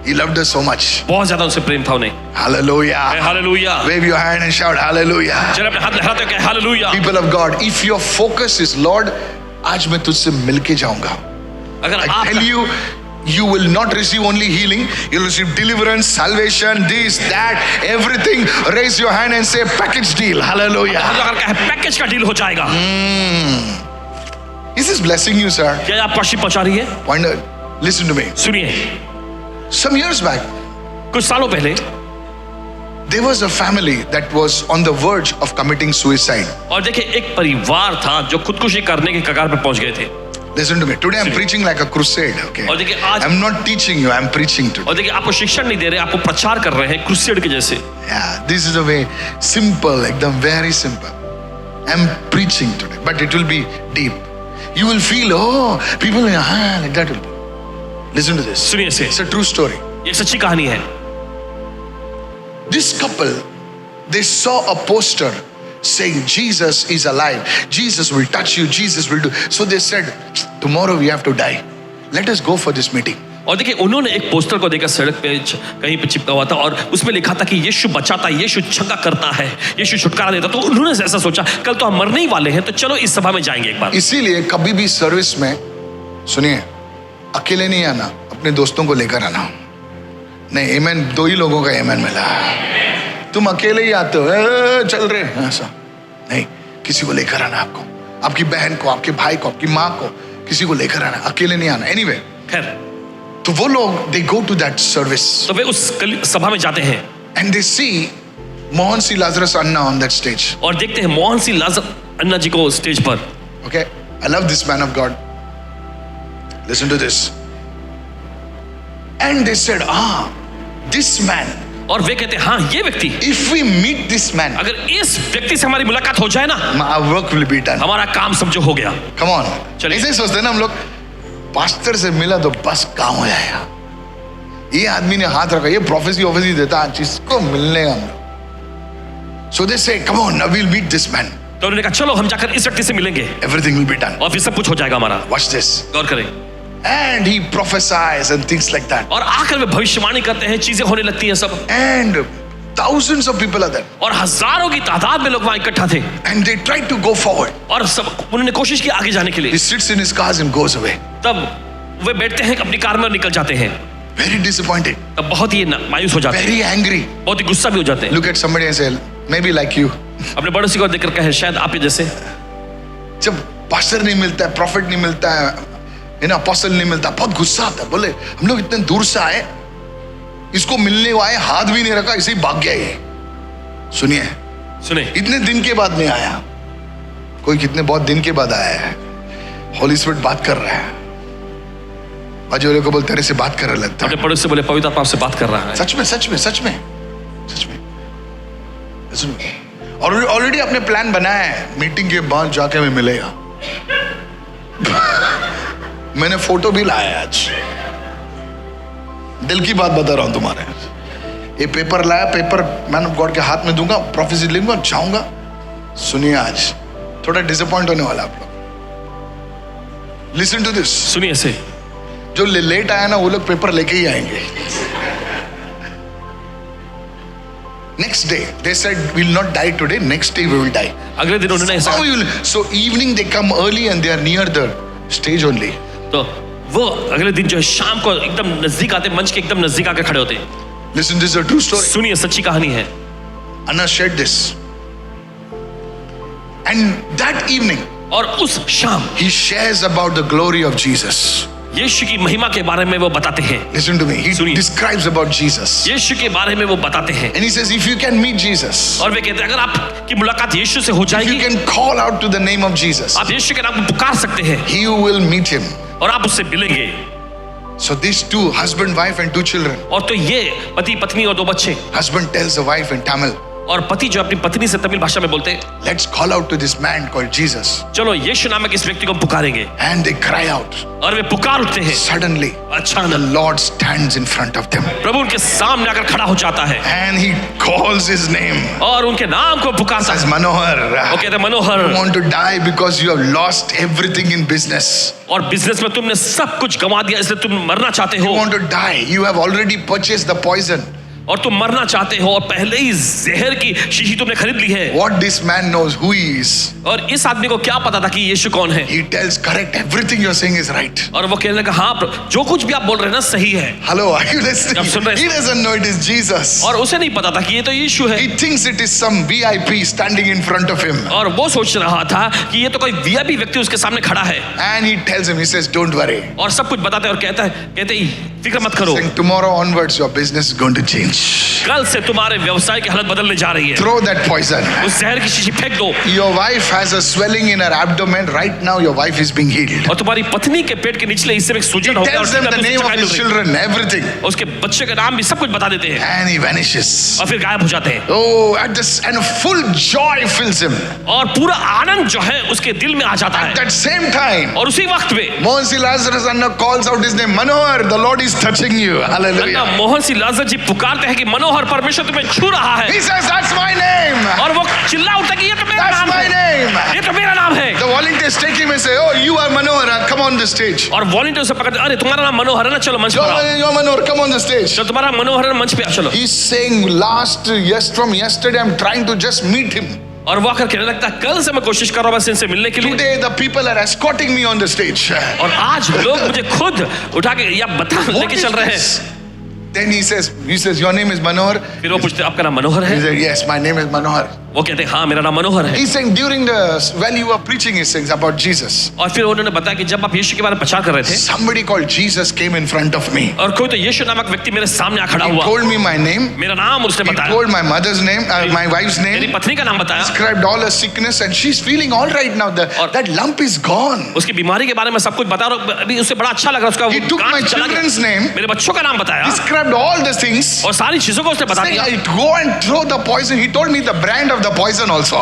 He loved her so much. बहुत ज्यादा उनसे प्रेम था उन्हें। Hallelujah. Hallelujah. Wave your hand and shout hallelujah. चले अपने हाथ लहराते हुए hallelujah. People of God, if your focus is Lord, आज मैं तुझसे मिलके जाऊंगा. अगर I आप tell you, you will not receive only healing, you'll receive deliverance, salvation, this, that, everything. Raise your hand and say package deal. Hallelujah. अगर का है पैकेज का डील हो जाएगा। Is this blessing you, sir? क्या ये आपको आशीष पहुंचा रही है? Wonder, listen to me. सुनिए, Some years back, कुछ सालों पहले there was a family that was on the verge of committing suicide. और देखिए एक परिवार था जो खुदकुशी करने के कगार पे पहुंच गए थे। Listen to me. Today I'm preaching like a crusade, okay? और देखिए आज I'm not teaching you, I'm preaching today. और देखिए आपको शिक्षण नहीं दे रहे, आपको प्रचार कर रहे हैं क्रूसेड के जैसे। Yeah, this is a way simple, ekdam very simple. I'm preaching today, but it will be deep. You will feel, oh, people, like that will be. Listen to this. सुनिए इसे, It's a true story. ये सच्ची कहानी है। This couple, they saw a poster saying Jesus is alive. Jesus will touch you. Jesus will do. So they said, tomorrow we have to die. Let us go for this meeting. और देखिए उन्होंने एक poster को देखा सड़क पे कहीं पे चिपका हुआ था और उसमें लिखा था कि यीशु बचाता है, यीशु चंगा करता है, यीशु छुटकारा देता। तो उन्होंने ऐसा सोचा कल तो हम मरने ही वाले हैं, तो चलो इस सभा में जाएंगे एक बार। इसीलिए कभी भी सर्विस में सुनिए, अकेले नहीं आना, अपने दोस्तों को लेकर आना। नहीं, आमेन, 2 ही लोगों का आमेन मिला। तुम अकेले ही आते हो, चल रहे हैं, ऐसा नहीं, किसी को लेकर आना। आपको, आपकी बहन को, आपके भाई को, आपकी माँ को, किसी को लेकर आना, अकेले नहीं आना। एनीवे, खैर, तो वो लोग they go to that service, तो वे उस सभा में जाते हैं and they see Mohan C Lazarus Anna on that stage. और देखते हैं मोहन सिंह लाजर अन्ना जी को स्टेज पर। Okay, I love this man of God, listen to this. And they said, this man, और वे कहते हैं हाँ ये व्यक्ति, if we meet this man, अगर इस व्यक्ति से हमारी मुलाकात हो जाए ना, our work will be done. हमारा काम समझो हो गया। Come on. चलिए। ऐसे ही सोचते हैं ना हम लोग, पास्टर से मिला तो बस काम हो जाएगा। ये आदमी ने हाथ रखा, ये प्रोफेसी ऑफेसी देता, जिसको मिलने का हम लोग। So they say, come on, now we'll meet this man. तो उन्होंने कहा चलो हम जाकर इस व्यक्ति से मिलेंगे Everything will be done. और फिर सब कुछ हो जाएगा हमारा। Watch this. गौर करें। And he prophesies and things like that. और आकर वे भविष्यवाणी करते हैं, चीजें होने लगती हैं सब, And thousands of people are there. और हजारों की तादाद में लोग वहां इकट्ठा थे And they try to go forward. और सब उन्होंने कोशिश की आगे जाने के लिए। He sits in his cars and goes away. तब वे बैठते हैं अपनी कार में और निकल जाते हैं। Very disappointed. तब बहुत ही मायूस हो जाते हैं, Very angry. बहुत ही गुस्सा भी हो जाते हैं। Look at somebody and say, maybe like you. अपने पड़ोसी को देखकर कहे शायद आप ही जैसे। जब पास्टर नहीं मिलता है, प्रॉफिट नहीं मिलता है, अपोस्टल नहीं मिलता, बहुत गुस्सा आता है। बोले हम लोग इतने दूर से आए, इसको मिलने को आए, हाथ भी नहीं रखा, इसे ही भाग गया ये। सुनिए, सुने, इतने दिन के बाद नहीं आया, कोई कितने बहुत दिन के बाद आया है। होली स्पिरिट बात कर रहा है, बाजू वाले को बोल तेरे से बात कर रहा लगता अपने है। पड़ोसी से बोले पवित्र आत्मा आपसे बात कर रहा है। सच में, सच में, सच में, सच में, सच में। और ऑलरेडी अपने प्लान बनाया है, मीटिंग के बाद जाके हमें मिलेगा। मैंने फोटो भी लाया आज, दिल की बात बता रहा हूं तुम्हारे। ये पेपर लाया, पेपर मैन ऑफ गॉड के हाथ में दूंगा, प्रोफेसी लिखूंगा, जाऊंगा। सुनिए, आज थोड़ा डिसअपॉइंट होने वाला आप लोग। Listen to this. सुनिए से, जो लेट आया ना, वो लोग पेपर लेके ही आएंगे। Next day, they said, we'll not die today, next day we will die. अगले दिन उन्होंने ऐसा, So evening they come early and they are near the stage only. तो वो अगले दिन जो है शाम को एकदम नजदीक आते, मंच के एकदम नजदीक आकर खड़े होते। Listen, this is a true story. सुनिए, सच्ची कहानी है। Anna shared this. And that evening, और उस शाम he shares about the glory of Jesus. यीशु की महिमा के बारे में वो बताते हैं। Listen to me. He सुनिए। describes about Jesus. यीशु के बारे में वो बताते हैं And he says, if you can meet Jesus, और वे कहते हैं अगर आपकी मुलाकात यीशु से हो if you जाएगी, can call out to the name of Jesus, आप यीशु के नाम को पुकार सकते हैं he will meet him. और आप उससे मिलेंगे। So these two, husband, wife and 2 children. और तो ये पति पत्नी और 2 बच्चे, Husband tells the wife in Tamil, और पति जो अपनी पत्नी से तमिल भाषा में बोलते हैं, let's call out to this man called Jesus. चलो यीशु नामक इस व्यक्ति को हम पुकारेंगे। And they cry out. और वे पुकार उठते हैं। Suddenly, the अचानक Lord stands in front of them. प्रभु उनके सामने आकर खड़ा हो जाता है And he calls his name. और उनके नाम को पुकारता Says, है। Manohar, वो कहते हैं मनोहर, you want to die because you have lost everything in business. और बिजनेस में तुमने सब कुछ गंवा दिया, इसलिए तुम मरना चाहते You हो, want to die. You have already purchased the poison. और तुम मरना चाहते हो और पहले ही जहर की शीशी तुमने खरीद ली है। What this man knows who he is. और इस आदमी को क्या पता था कि यीशु कौन है? He tells, correct, everything you're saying is right. और वो कहने लगा हाँ जो कुछ भी आप बोल रहे हैं ना सही है। Hello, are you listening? आप सुन रहे हैं? He doesn't know it is Jesus. और उसे नहीं पता था कि ये तो यीशु है, He thinks it is some VIP standing in front of him. और वो सोच रहा था कि ये तो कोई वीआईपी व्यक्ति उसके सामने खड़ा है। And he tells him, he says, don't worry. और सब कुछ बताते हैं और कहते ही फिक्र मत करो, Saying, tomorrow onwards your business is going to change. कल से तुम्हारे व्यवसाय की हालत बदलने जा रही है। Throw that poison. उस जहर की शीशी फेंक दो। Your wife has a swelling in her abdomen. Right now your wife is being healed. और तुम्हारी पत्नी के पेट के निचले हिस्से में सूजन हो गया और Tells them the तुम name of चकाई his मिल रही। children, everything. उसके बच्चे का नाम भी सब कुछ बता देते हैं And he vanishes. और फिर गायब हो जाते हैं। Oh, and a full joy fills him. और पूरा आनंद जो है उसके दिल में आ जाता At है। that same time, और उसी वक्त में Mohan C. Lazarus Anna calls out his name, Manohar, the Lord is is touching you. Anna Hallelujah. Mohan सी लाजर जी पुकारते हैं कि मनोहर परमेश्वर तुम्हें छू रहा है He says, that's my name. और वो चिल्ला उठता है कि ये तो मेरा That's नाम my है, name. ये तो मेरा नाम है। The volunteers take him and say, oh, you are Manohar, come on the stage. और वॉलंटियर से पकड़ते, अरे तुम्हारा नाम मनोहर है ना, चलो मंच पर आओ। You're Manohar, come on the stage. तो तुम्हारा मनोहर है, मंच पे आओ, चलो। He's saying, from yesterday, I'm trying to just meet him. और वो आकर कहने लगता है, कल से मैं कोशिश कर रहा हूँ बस इनसे मिलने के लिए, Today, the people are escorting me on the stage. और आज लोग मुझे खुद उठा के या बता What लेके is चल रहे हैं। this? Then he says, your name is Manohar? फिर वो पूछते, आपका नाम मनोहर He है? said, yes, my name is Manohar. वो कहते हैं, हाँ मेरा नाम मनोहर है। He's saying while you were preaching his things about Jesus, और फिर उन्होंने बताया कि जब आप यीशु के बारे में प्रचार कर रहे थे, somebody called Jesus came in front of me. और कोई तो यीशु नामक व्यक्ति मेरे सामने आ खड़ा He हुआ, told me my name. मेरा नाम उसने He बताया, told my mother's name, my wife's मेरी name. पत्नी का नाम बताया, Described all her sickness, and she's feeling all right now. That lump is gone. उसकी बीमारी के बारे में सब कुछ बता रहा हूँ, अभी उसे बड़ा अच्छा लग रहा है, उसका He took my गांठ चला गया। children's name. मेरे बच्चों का नाम बताया Described all the things. और सारी चीजों को उसने बता Saying, दिया, go and throw the poison. He told me the brand of the poison also.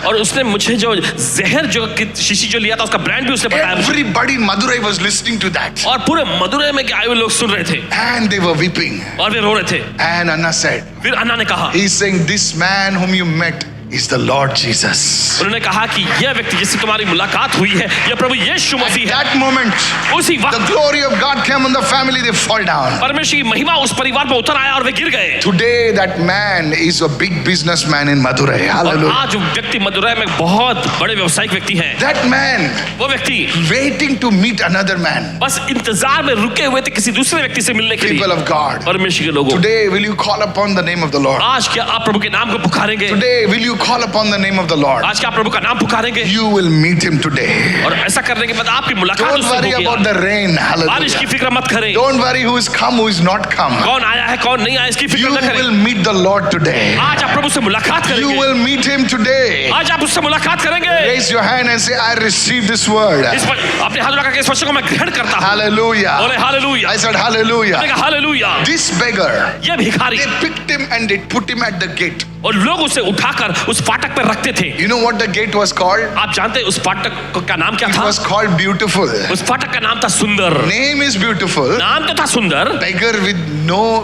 और उसने मुझे जो जहर जो शीशी जो लिया था उसका ब्रांड भी उसने बताया मुझे। Everybody in Madurai was listening to that. और पूरे मदुरै में के आए हुए लोग सुन रहे थे And they were weeping. और वे रो रहे थे। And Anna said, फिर अन्ना ने कहा, he's saying, this man whom you met is the Lord Jesus. उन्होंने कहा कि यह व्यक्ति जिससे तुम्हारी मुलाकात हुई है यह प्रभु यीशु At मसीह है। that moment, उसी the वक्त glory of God came on the family, they fall down. परमेश्वर की महिमा उस परिवार पर उतर आया और वे गिर गए। Today, that man is a big businessman in Madurai. और Hallelujah. आज वो व्यक्ति मदुरै में बहुत बड़े व्यवसायिक व्यक्ति हैं। That man वो व्यक्ति waiting to meet another man. बस इंतजार में रुके हुए थे किसी दूसरे व्यक्ति से मिलने के लिए। People of God. परमेश्वर के लोगों, Today, will you call upon the name of the Lord? आज क्या आप प्रभु के नाम को पुकारेंगे? Today, will you call upon the name of the Lord? आज क्या आप प्रभु का नाम पुकारेंगे? You will meet him today. और ऐसा करने के बाद आपकी मुलाकात Don't उससे worry होगी। about the rain. बारिश की Hallelujah. फिक्र मत करें, Don't worry who is come, who is not come. कौन आया है कौन नहीं आया इसकी फिक्र You न करें। will meet the Lord today. आज आप प्रभु से मुलाकात You करेंगे, will meet him today. आज आप उससे मुलाकात करेंगे। Raise your hand and say, I receive this word. इस पर अपने हाथ उठाकर इस वचन को मैं ग्रहण करता हूँ। Hallelujah. बोले हालेलुया। I said hallelujah. मैंने कहा हालेलुया। This beggar, ये भिखारी, they picked him and they put him at the gate. और लोग उसे उठाकर उस फाटक पर रखते थे। You know what the gate was called? आप जानते हैं उस फाटक का नाम क्या It था? was called beautiful. उस फाटक का नाम था सुंदर। Name is beautiful. नाम तो था सुंदर, Beggar with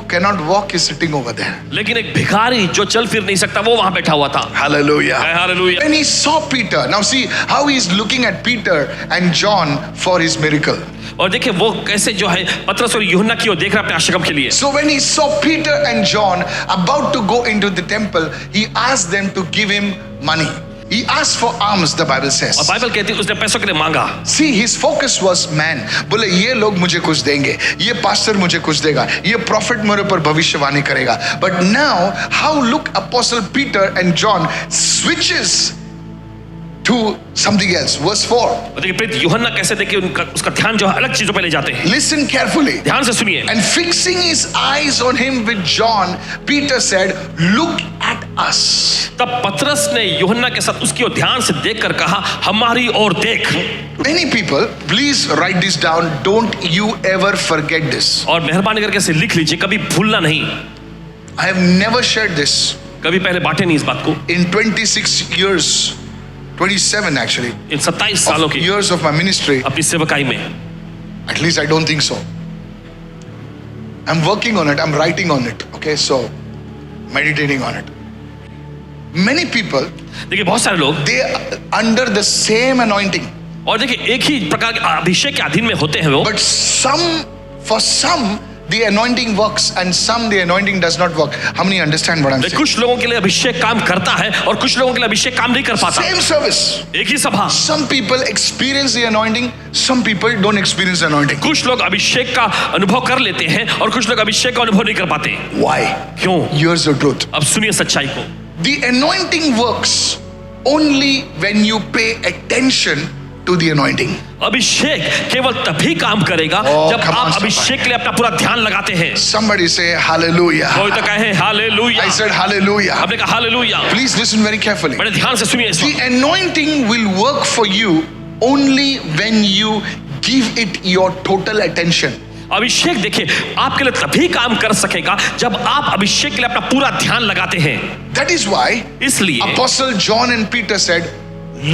cannot walk is sitting over there. लेकिन एक भिखारी जो चल फिर नहीं सकता वो वहां बैठा हुआ था। Hallelujah. Hallelujah. When he saw Peter, now see how he is looking at Peter and John for his miracle. और देखिए वो कैसे जो है पतरस और यूहन्ना की ओर देख रहा है अपने आश्रम के लिए। So when he saw Peter and John about to go into the temple, he asked them to give him money. He asked for alms, the Bible और says. बाइबल कहती है उसने पैसों के लिए मांगा। See, his focus was man. बोले ये लोग मुझे कुछ देंगे, ये पास्टर मुझे कुछ देगा, ये प्रॉफिट मेरे ऊपर भविष्यवाणी करेगा. But now, how look Apostle Peter and John switches to something else. Verse 4. और देखिए प्रीत यूहन्ना कैसे देखिए उनका उसका ध्यान जो है अलग चीजों पे ले जाते हैं। Listen carefully. ध्यान से सुनिए। And fixing his eyes on him with John, Peter said, "Look at us." तब पतरस ने यूहन्ना के साथ उसकी ओर ध्यान से देखकर कहा, हमारी ओर देख। Many people, please write this down. Don't you ever forget this. और मेहरबानी करके इसे लिख लीजिए, कभी भूलना नहीं। I have never shared this कभी पहले बांटे नहीं इस बात को। in 26 years, 27 actually, इन 27 सालों की years of my ministry. अपनी सेवकाई में At least I don't think so. I'm working on it. I'm writing on it. Okay, so meditating on it. Many people, देखिए बहुत सारे लोग they are under the same anointing, और देखिए एक ही प्रकार के अभिषेक के अधीन में होते हैं वो, but for some the anointing works and some the anointing does not work. How many understand what I'm saying? कुछ लोगों के लिए अभिषेक काम करता है और कुछ लोगों के लिए अभिषेक काम नहीं कर पाता। Same service. एक ही सभा, Some people experience the anointing, some people don't experience the anointing. कुछ लोग अभिषेक का अनुभव कर लेते हैं और कुछ लोग अभिषेक का अनुभव नहीं कर पाते। Why? क्यों? Here's the truth. अब सुनिए सच्चाई को। The anointing works only when you pay attention to the anointing. अभिषेक केवल तभी काम करेगा Oh, जब come on, आप somebody. अभिषेक के लिए अपना पूरा ध्यान लगाते हैं। Somebody say hallelujah. कोई तो कहे हालेलुया। I said hallelujah. आपने कहा hallelujah. Please listen very carefully. बड़े ध्यान से सुनिए इस The वक्त। anointing will work for you only when you give it your total attention. अभिषेक देखिए आपके लिए तभी काम कर सकेगा जब आप अभिषेक के लिए अपना पूरा ध्यान लगाते हैं। That is why इसलिए Apostle John and Peter said,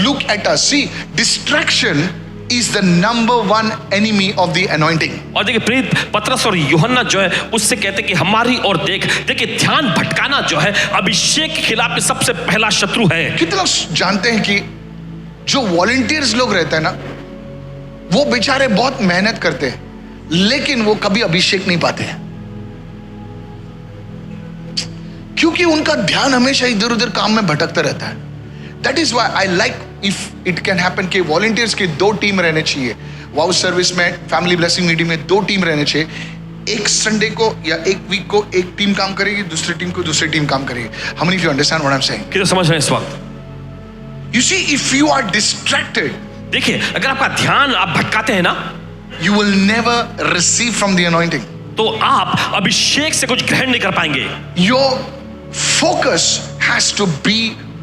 look at us. See, distraction is the number one enemy of the anointing. और देखिए प्रीत पतरस और यूहन्ना जो है उससे कहते कि हमारी और देखिए ध्यान भटकाना जो है अभिषेक के खिलाफ सबसे पहला शत्रु है। कितने लोग जानते हैं कि जो वॉलंटियर्स लोग रहते हैं ना, वो बेचारे बहुत मेहनत करते हैं लेकिन वो कभी अभिषेक नहीं पाते हैं, क्योंकि उनका ध्यान हमेशा इधर उधर काम में भटकता रहता है। That is why I like if it can happen कि वॉलंटियर्स की 2 टीम रहने चाहिए। वाउ सर्विस में, फैमिली ब्लेसिंग मीटिंग में 2 टीम रहने चाहिए। एक संडे को या एक वीक को एक टीम काम करेगी, दूसरी टीम को दूसरी टीम काम करेगी। How many of you understand what I am saying? कितना समझ रहे हैं इस वक्त? You see, if you are distracted, देखिए अगर आपका ध्यान आप भटकाते हैं ना, you will never receive from the anointing. तो आप अभिषेक से कुछ ग्रहण नहीं कर पाएंगे। Your focus has to be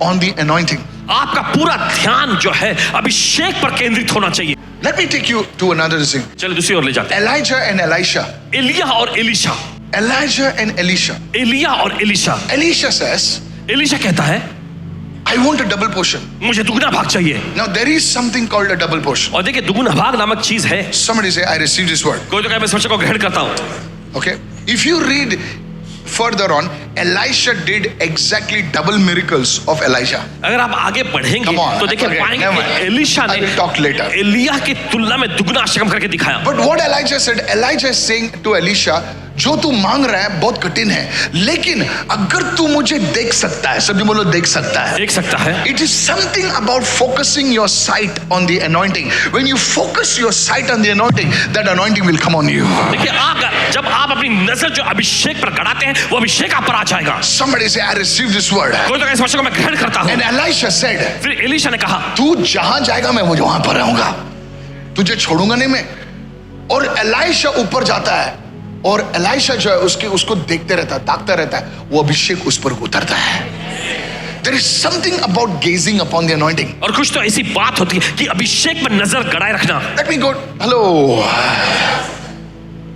on the anointing. आपका पूरा ध्यान जो है अभिषेक पर केंद्रित होना चाहिए। Let me take you to another thing. चलिए दूसरी ओर ले जाते हैं। Elijah and Elisha. एलिया और एलिशा। Elijah and Elisha. एलिया और एलिशा। Elisha says, एलिशा कहता है I want a double portion. मुझे दुगना भाग चाहिए। Now there is something called a double portion. और देखिए दुगना भाग नामक चीज है। Somebody say, I received this word. कोई तो कहे मैं इस वचन को ग्रहण करता हूं। Okay. If you read further on, Elisha did exactly double miracles of Elijah. अगर आप आगे बढ़ेंगे Come on, तो देखिए okay, पाएंगे never कि mind. एलिशा ने I will talk later. एलिया की तुलना में दुगना अष्टकम करके दिखाया। But what Elijah said, Elijah is saying to Elisha, जो तू मांग रहा है बहुत कठिन है, लेकिन अगर तू मुझे देख सकता है, सभी बोलो देख सकता है। देख सकता है। It is something about focusing your sight on the anointing. When you focus your sight on the anointing, that anointing will come on you. देखिए जब आप अपनी नजर जो अभिषेक पर गड़ाते हैं वो अभिषेक आप पर आ जाएगा। Somebody say, I received this word. कोई तो कहे इस वचन को मैं ग्रहण करता हूं। And Elisha said, फिर एलिशा ने कहा तू जहां जाएगा मैं वहां पर रहूंगा, तुझे छोड़ूंगा नहीं मैं। और एलाइशा ऊपर जाता है और एलाइशा जो है उसको देखते रहता है, ताकता रहता है, वो अभिषेक उस पर उतरता है। There is something about gazing upon the anointing. और कुछ तो ऐसी बात होती है कि अभिषेक पर नजर गड़ाए रखना। Let me go. Hello.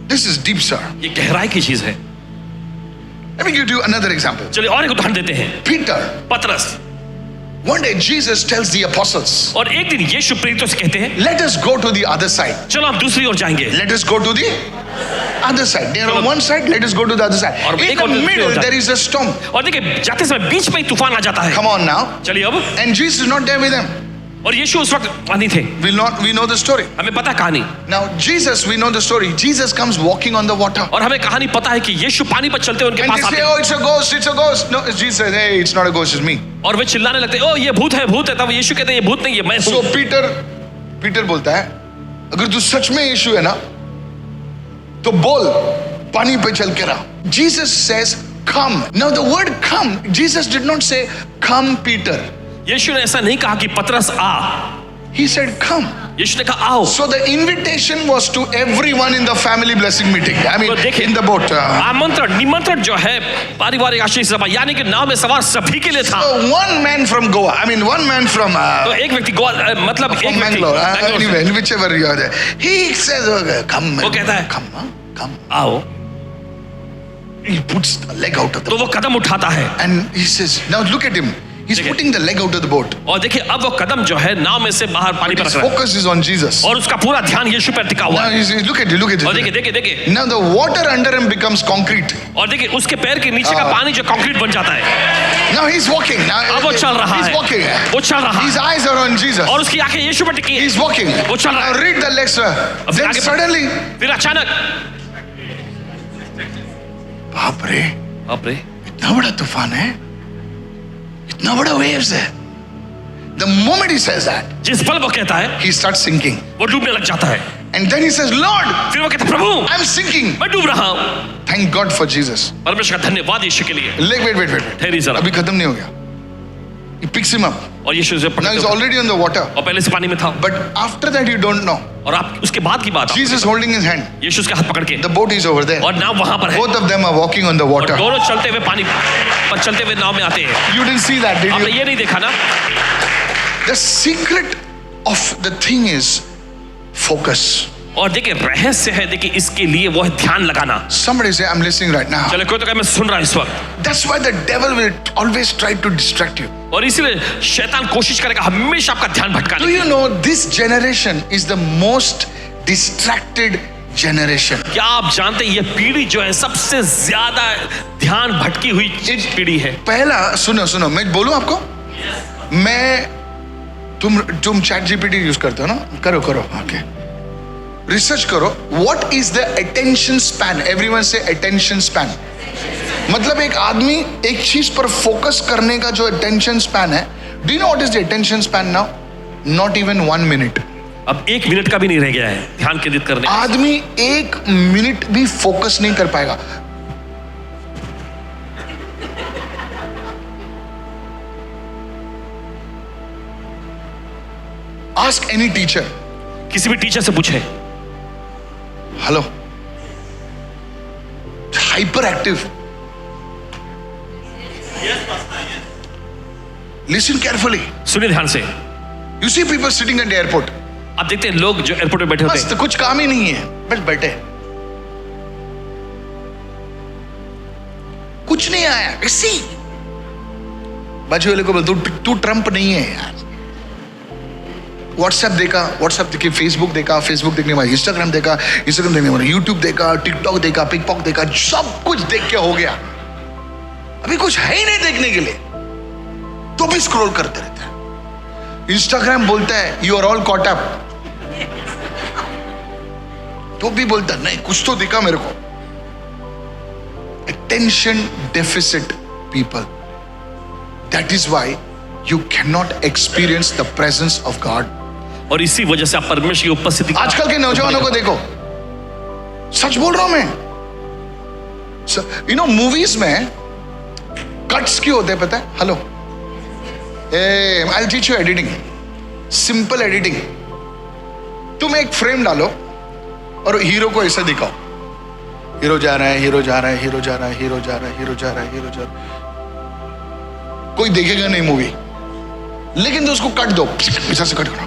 This is deep, sir. ये गहराई की चीज है। Let me give you another example. चलिए और एक उदाहरण देते हैं। Peter. पतरस। One day Jesus tells the apostles, और एक दिन यीशु प्रेरितों से कहते हैं let us go to the other side. चलो हम दूसरी ओर जाएंगे। Let us go to the other side. They are on one side, let us go to the other side. और In एक the और दूसरी middle ओर जाते there is a storm. और देखिए जाते समय बीच में ही तूफान आ जाता है। Come on now. चलिए अब। And Jesus is not there with them. और यीशु उस वक्त वहां नहीं थे। We know the story. हमें पता है कहानी। Now Jesus, we know the story. Jesus comes walking on the water. और हमें कहानी पता है कि यीशु पानी पर चलते हुए उनके And पास they आते say, हैं। oh, it's a ghost, it's a ghost. No, Jesus says, hey, it's not a ghost, it's me. और वे चिल्लाने लगते हैं ओ ये भूत है भूत है। तब यीशु कहते हैं ये भूत नहीं है मैं So हूं। Peter बोलता है, अगर तू सच में यीशु है ना, तो बोल पानी पे चल के रहा। Jesus says, come. Now the word come, Jesus did not say, come Peter. यीशु ने ऐसा नहीं कहा कि पतरस आ। He said, come. यीशु ने कहा आओ। So the invitation was to everyone in the family blessing meeting. I mean, तो देखिए, in the boat. आमंत्रण निमंत्रण जो है पारिवारिक आशीष सभा यानी कि नाव में सवार सभी के लिए था। So one man from Goa, I mean one man from तो एक व्यक्ति गोवा मतलब एक from व्यक्ति Bangalore, बैंगलोर से। anyway, whichever you are there. He says, come. वो कहता है, come, come. आओ। He puts the leg out of the तो वो कदम उठाता है and he says, now look at him. He's देखिए। putting the leg out of the boat. और देखिए अब वो कदम जो है नाव में से बाहर पानी पर His रख रहा है focus is on Jesus. और उसका पूरा ध्यान यीशु पर टिका हुआ Now है। look at it, look at और देखिए it. देखिए देखिए Now the water under him becomes concrete. और देखिए उसके पैर के नीचे का पानी जो कंक्रीट बन जाता है। Now he's walking. Now अब वो चल रहा he's है। walking. वो चल रहा His है eyes are on Jesus. और उसकी आंखें यीशु पर टिकी है। He's walking. वो चल रहा Now है। read the next. फिर Then आगे suddenly, फिर अचानक बाप रे, बाप रे इतना बड़ा तूफान है, इतना बड़ा waves है. The moment he says that, जिस पल वो कहता है he starts sinking. वो डूबने लग जाता है। And then he says, Lord, फिर वो कहता है प्रभु I'm sinking. मैं डूब रहा हूँ। Thank God for Jesus. परमेश्वर का धन्यवाद यीशु के लिए। Wait. ठहरी जरा। अभी खत्म नहीं हो गया. He picks him up. और यीशु उसे Now पकड़ते he's हैं। already on the water. और पहले से पानी में था But after that you don't know. और आप उसके बाद की बात Jesus holding his hand. यीशु उसका हाथ पकड़ के The boat is over there. और नाव वहां पर है Both of them are walking on the और water. दोनों चलते हुए पानी पर चलते हुए नाव में आते हैं। You didn't see that, did आपने you? ये नहीं देखा ना? The secret of the thing is focus. और देखिए रहस्य है, देखिए इसके लिए वो है ध्यान लगाना। Somebody say, I'm listening right now. चलो कोई तो कहे मैं सुन रहा हूं इस वक्त। That's why the devil will always try to distract you. और इसीलिए शैतान कोशिश करेगा हमेशा आपका ध्यान भटकाने Do की। you know this generation is the most distracted generation? क्या आप जानते हैं ये पीढ़ी जो है सबसे ज्यादा ध्यान भटकी हुई पीढ़ी है। पहला सुनो, मैं बोलूं आपको, मैं तुम चैट जीपीटी यूज करते हो ना, करो ओके, रिसर्च करो, what is the attention span? Everyone से अटेंशन स्पैन मतलब एक आदमी एक चीज पर फोकस करने का जो अटेंशन स्पैन है, do you know what is the attention span now? Not even 1 minute. अब 1 मिनट का भी नहीं रह गया है ध्यान केंद्रित करने। आदमी 1 मिनट भी फोकस नहीं कर पाएगा। आस्क एनी टीचर, किसी भी टीचर से पूछे, hello, hyper active, listen carefully, सुनिए ध्यान से। You see people sitting at the airport, आप देखते हैं लोग जो एयरपोर्ट पे बैठे होते बस हैं, कुछ काम ही नहीं है, बस बैठे, कुछ नहीं आया, ऐसी बाजू वाले को बोल, तू ट्रंप नहीं है यार। व्हाट्सएप देखा, फेसबुक देखा, फेसबुक देखने के बाद इंस्टाग्राम देखा, इंस्टाग्राम देखने के बाद यूट्यूब देखा, टिकटॉक देखा, पिकपॉक देखा, सब कुछ देख के हो गया। अभी कुछ है ही नहीं देखने के लिए, तो भी स्क्रॉल करते रहते हैं। इंस्टाग्राम बोलता है you are all caught up, तो भी बोलता नहीं, कुछ तो दिखा मेरे को। Attention deficit people, that is why you cannot experience the presence of God. और इसी वजह से आप परमेश्वर की उपस्थिति आजकल के नौजवानों को देखो, सच बोल रहा हूं मैं, यू नो मूवीज में कट्स क्यों होते हैं पता है? Hello, I'll teach you editing, simple editing. तुम एक फ्रेम डालो और हीरो को ऐसे दिखाओ, हीरो जा रहा है, हीरो जा रहा है, हीरो जा रहा है, हीरो जा रहा है, हीरो जा रहा है, हीरो जा रहा है, कोई देखेगा नहीं मूवी। लेकिन तो उसको कट दो, ऐसे कट करो,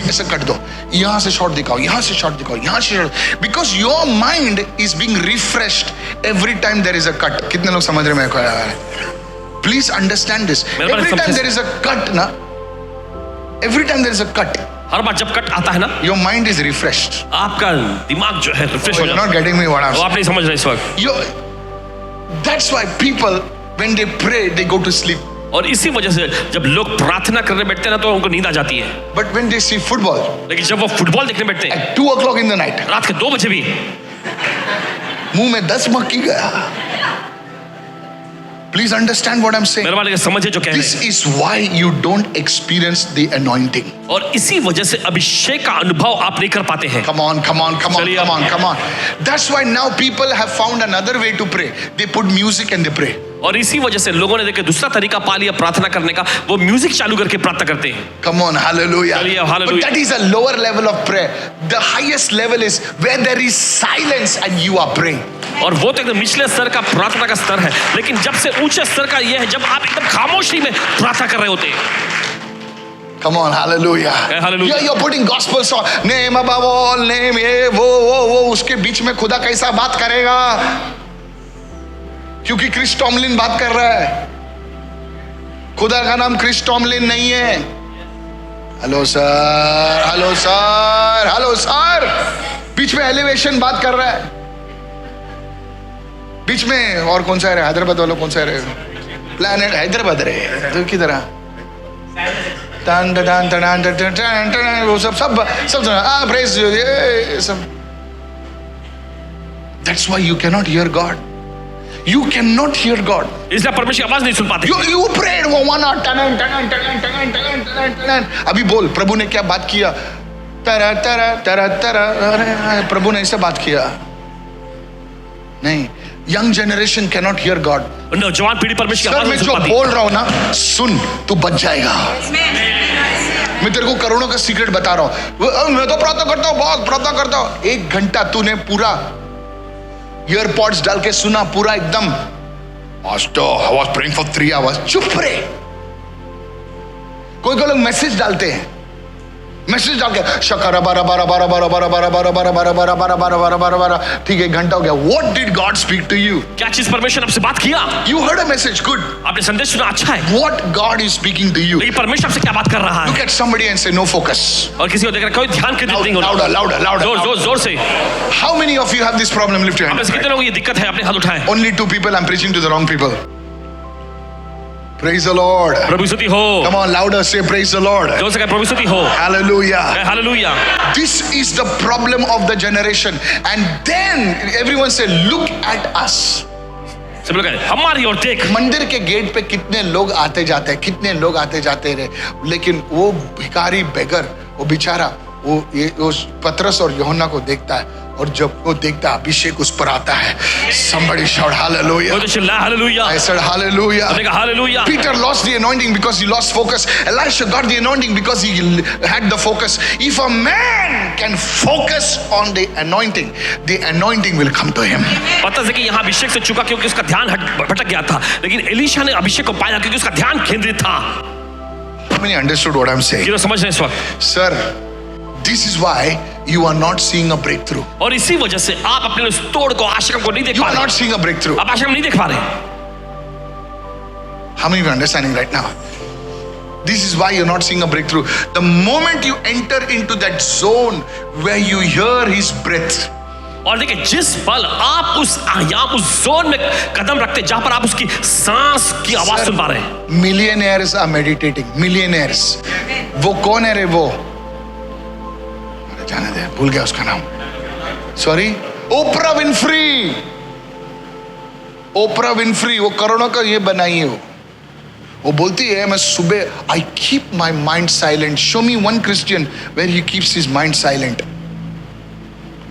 ऐसे कट दो, यहां से शॉट दिखाओ, यहां से शॉट दिखाओ, यहां से shot, because your mind is being refreshed every time there is a cut. कितने लोग समझ रहे हैं? Please understand this, every time there is a cut ना, every time there is a cut, हर बार जब कट आता है ना, योर माइंड इज रिफ्रेश्ड, आपका दिमाग जो है रिफ्रेश हो जाता है। नॉट गेटिंग मी व्हाट वो आप नहीं समझ रहे इस वक्त। That's why people when they pray they go to sleep. और इसी वजह से जब लोग प्रार्थना करने बैठते हैं ना तो उनको नींद आ जाती है। But when they see football, लेकिन जब वो फुटबॉल देखने बैठते हैं at 2 o'clock in the night, रात के 2 बजे भी, मुंह में 10 मक्खी गया। Please understand what I'm saying. मेरे वाले समझे जो कह रहे This हैं। is why you don't experience the anointing. और इसी वजह से अभिषेक का अनुभव आप नहीं कर पाते हैं। Come on, come on, come on, चलिए come on, come on. That's why now people have found another way to pray. They put music and they pray. और इसी वजह से लोगों ने देखे दूसरा तरीका पा लिया प्रार्थना करने का, वो म्यूजिक चालू करके प्रार्थना करते हैं। Come on, hallelujah. चलिए, hallelujah. But that is a lower level of prayer. The highest level is where there is silence and you are praying. और वो तो एकदम निचले स्तर का प्रार्थना का स्तर है, लेकिन जब से ऊंचे स्तर का ये है जब आप एकदम खामोशी में प्रार्थना कर रहे होते हैं। Come on, hallelujah. Hallelujah. You're putting gospel song. Name above all name, ये वो उसके बीच में खुदा कैसा बात करेगा? क्योंकि क्रिस टॉमलिन बात कर रहा है। खुदा का नाम क्रिस टॉमलिन नहीं है। Hello sir, hello sir, hello sir. बीच में एलिवेशन बात कर रहा है। बीच में और कौन सा है? हैदराबाद वालों कौन सा है? प्लैनेट हैदराबाद रहे तो किधर वो सब प्रेज ये सब। That's why you cannot hear God. You cannot hear God. इसलिए परमेश्वर की आवाज नहीं सुन पाते। You prayed for 1 hour, अभी बोल प्रभु ने क्या बात किया? तरा तरा तरा तरा, प्रभु ने ऐसे बात किया नहीं। Young generation cannot here God. नौजवान पीढ़ी परमेश्वर की सर आवाज मैं नहीं जो सुन पाती। बोल रहा हूं ना, सुन तू बच जाएगा। मैं तेरे को करोड़ों का सीक्रेट बता रहा हूं। मैं तो प्रार्थना करता हूं, बहुत प्रार्थना करता हूं। 1 घंटा तूने पूरा ईयरपॉड्स डाल के सुना, पूरा एकदम आज तो I was praying for 3 hours। चुप रहे। कोई लोग मैसेज डालते हैं, मैसेज डाल के शकारा बारा बारा बारा बारा बारा बारा बारा बारा बारा बारा बारा बारा बारा बारा बारा, ठीक है, 1 घंटा हो गया. What did God speak to you? क्या चीज परमेश्वर आपसे बात किया? You heard a message, good. आपने संदेश सुना, अच्छा है. What God is speaking to you? लेकिन परमेश्वर आपसे क्या बात कर रहा Look है? at somebody and say no focus. और किसी को देखकर कोई ध्यान केंद्रित नहीं होना. Louder, louder, louder. जोर जोर जोर से. How many of you have this problem? Lift your आप में hand. से कितने लोगों को ये दिक्कत है? अपने हाथ उठाएं. Only 2 people. I'm preaching to the wrong people. Praise the Lord. प्रभु स्तुति हो. Come on, louder, say praise the Lord. जोर से कहें प्रभु स्तुति हो. Hallelujah. Hallelujah. This is the problem of the generation. And then everyone say, look at us. सब लोग कहें हमारी ओर देख. मंदिर के गेट पे कितने लोग आते जाते हैं, कितने लोग आते जाते रहे, लेकिन वो भिखारी बेगर, वो बेचारा, वो पतरस और यूहन्ना को देखता है, और जब वो देखता है अभिषेक उस पर आता है. Somebody shout hallelujah. वो तो चिल्ला हालेलुया. I said hallelujah. हमने कहा hallelujah. Peter lost the anointing because he lost focus. Elisha got the anointing because he had the focus. If a man can focus on the anointing will come to him. पता है कि यहाँ अभिषेक से चुका क्योंकि उसका ध्यान भटक गया था, लेकिन एलीशा ने अभिषेक को पाया क्योंकि उसका ध्यान केंद्रित था. How many understood what I'm saying? ये तो समझ रहे हैं इस वक्त. Sir, this is why you are not seeing a breakthrough. और इसी वजह से आप अपने उस तोड़ को, आश्रम को नहीं देख You पा are रहे. not seeing a breakthrough. आप आश्रम नहीं देख पा रहे. How many of you are understanding right now? This is why you're not seeing a breakthrough. The moment you enter into that zone where you hear his breath, और देखिए जिस पल आप उस जोन में कदम रखते जहां पर आप उसकी सांस की आवाज सुन पा रहे हैं. millionaires are meditating. Millionaires. वो कौन है रे वो? जाने दे, भूल गया उसका नाम. Sorry? ओपरा विनफ्री. ओपरा विनफ्री वो करोड़ों का ये बनाई है. वो बोलती है मैं सुबह I keep my mind silent. Show me one Christian where he keeps his mind silent.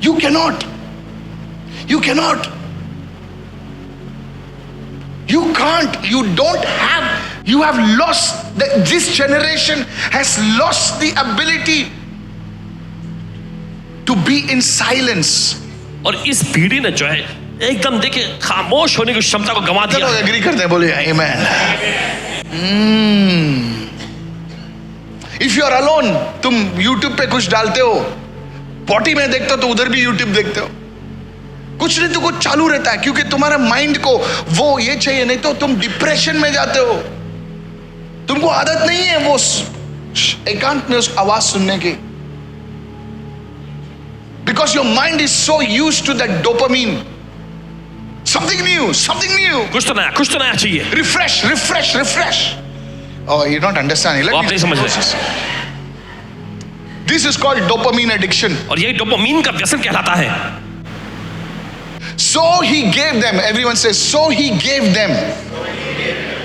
You cannot. You cannot. You can't. You don't have. You have lost. This generation has lost the ability to be in silence. और इस पीढ़ी ने जो है एकदम देखिए खामोश होने की क्षमता को गंवा दिया. लोग एग्री करते हैं, बोलिए आमेन. इफ यू आर अलोन, तुम YouTube पे कुछ डालते हो, पॉटी में देखते हो तो उधर भी YouTube देखते हो. कुछ नहीं तो कुछ चालू रहता है क्योंकि तुम्हारे माइंड को वो ये चाहिए, नहीं तो तुम डिप्रेशन में जाते हो. तुमको आदत नहीं है वो एकांत में उस आवाज सुनने की. Because your mind is so used to that dopamine. Something new, something new. कुछ तो नया चाहिए. Refresh, refresh, refresh. Oh, you're not understanding. Let आप me नहीं समझ रहे. This is called dopamine addiction. और यही डोपामीन का व्यसन कहलाता है. So he gave them. Everyone says, so he gave them.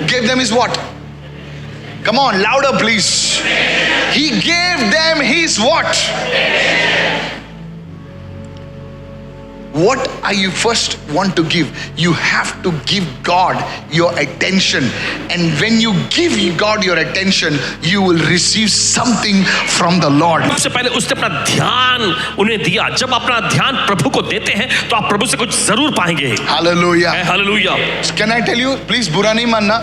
Gave them is what? Come on, louder please. He gave them his what? What are you first want to give? You have to give God your attention. And when you give God your attention, you will receive something from the Lord. सबसे पहले उसने अपना ध्यान उन्हें दिया. जब अपना ध्यान प्रभु को देते हैं तो आप प्रभु से कुछ जरूर पाएंगे. Hallelujah. Hallelujah. Can I tell you, please बुरा नहीं मानना,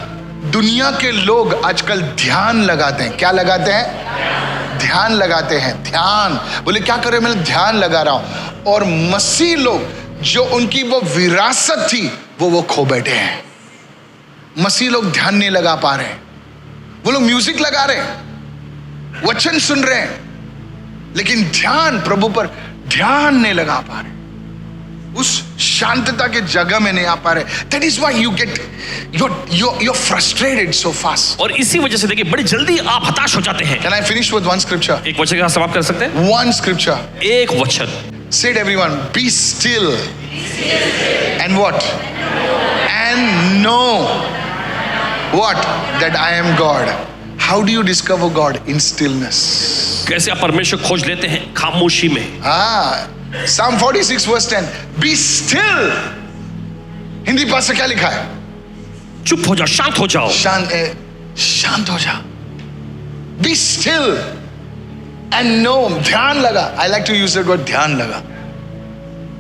दुनिया के लोग आजकल ध्यान लगाते हैं. क्या लगाते हैं? ध्यान लगाते हैं. ध्यान. बोले क्या कर रहे हो? मैं ध्यान लगा रहा हूं. और मसीह लोग जो उनकी वो विरासत थी वो खो बैठे हैं. मसीह लोग ध्यान नहीं लगा पा रहे. वो लोग म्यूजिक लगा रहे हैं, वचन सुन रहे हैं, लेकिन ध्यान प्रभु पर ध्यान नहीं लगा पा रहे. उस शांतता के जगह में नहीं आ पा रहे. That is why you get you're frustrated so fast. और इसी वजह से देखिए बड़ी जल्दी आप हताश हो जाते हैं. Can I finish with one scripture? एक वचन के साथ समाप्त कर सकते हैं. One scripture. एक वचन. Say it everyone. Be still. And what? And know what? That I am God. How do you discover God? In stillness. कैसे आप परमेश्वर खोज लेते हैं? खामोशी में. Psalm 46 verse 10. Be still. Hindi भाषा क्या लिखा है? चुप हो जाओ, शांत हो जाओ. शांत हो जा. Be still and know. ध्यान लगा. I like to use that word, ध्यान लगा.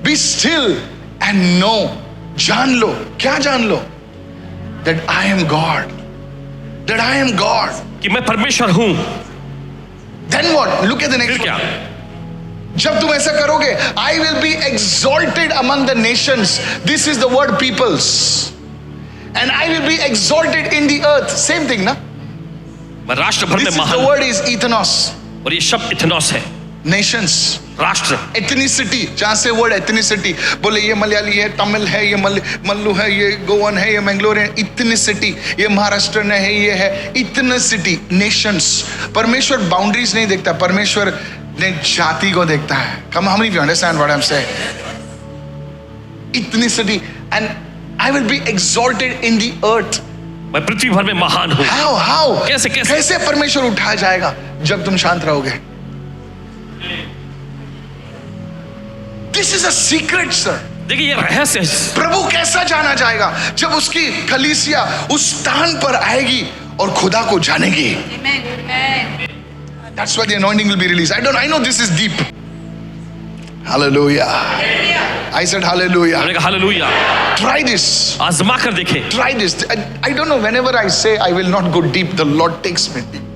Be still and know. जान लो. क्या जान लो? That I am God. That I am God. कि मैं परमेश्वर हूं. Then what? Look at the next फिर क्या? one. जब तुम ऐसा करोगे, I will be exalted among the nations. This is the word peoples. And I will be exalted in the earth. Same thing, na? मैं राष्ट्र भर में This is the महान, word is ethnos. और ये शब्द इथनोस है, Nations. राष्ट्र। एथनिसिटी, जहां से वर्ड एथनिसिटी, बोले ये मलयाली है, तमिल है, ये मल्लू है, ये गोवन है, ये मैंगलोरियन, इथनिसिटी, ये महाराष्ट्र है, ये है इथनिसिटी, नेशंस। परमेश्वर बाउंड्रीज नहीं देखता, परमेश्वर ने जाति को देखता है। Come, how many of you understand what I'm saying? Ethnicity, and I will be exalted in the earth. मैं पृथ्वी भर में महान हूँ। How? कैसे परमेश्वर उठाया जाएगा? जब तुम शांत रहोगे। This is a secret, sir. देखिए ये रहस्य है। प्रभु कैसा जाना जाएगा? जब उसकी कलीसिया उस स्थान पर आएगी और खुदा को जानेगी। That's why the anointing will be released. I know this is deep. Hallelujah. I said hallelujah. हमने कहा हालेलुया। Try this. आजमा कर देखें। Try this. I don't know, whenever I say I will not go deep, the Lord takes me deep.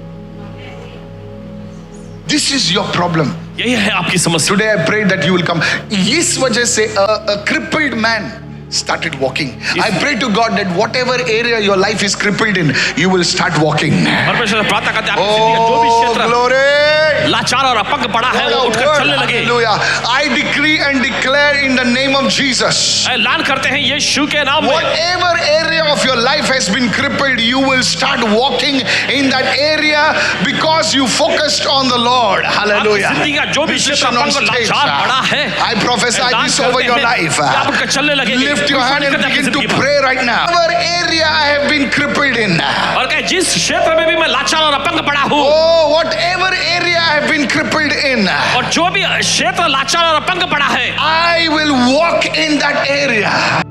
This is your problem. यही है आपकी समस्या। Today I pray that you will come. इस वजह से a crippled man started walking. I pray to God that whatever area your life is crippled in, you will start walking. परमेश्वर से प्रार्थना करते हैं आपकी जिंदगी का जो भी Oh, क्षेत्र glory! लाचार और अपंग पड़ा है वो उठकर चलने लगे। Hallelujah. I decree and declare in the name of Jesus. ऐलान करते हैं यीशु के नाम में। Whatever area of your life has been crippled, you will start walking in that area because you focused on the Lord. Hallelujah. आपकी जिंदगी का जो भी क्षेत्र Musician on अपंग और stage, लाचार पड़ा है, I prophesy ऐलान this over करते your हैं life. कि आप उठकर चलने लगेंगे। Lift your hand and करते हैं begin अपनी to जिंदगी पर। pray right now. Whatever area I have been crippled in. और कहे जिस क्षेत्र में भी मैं लाचार और अपंग पड़ा हूँ, Oh, whatever area I have been crippled in. और जो भी क्षेत्र लाचार और अपंग पड़ा है, I will walk in that area.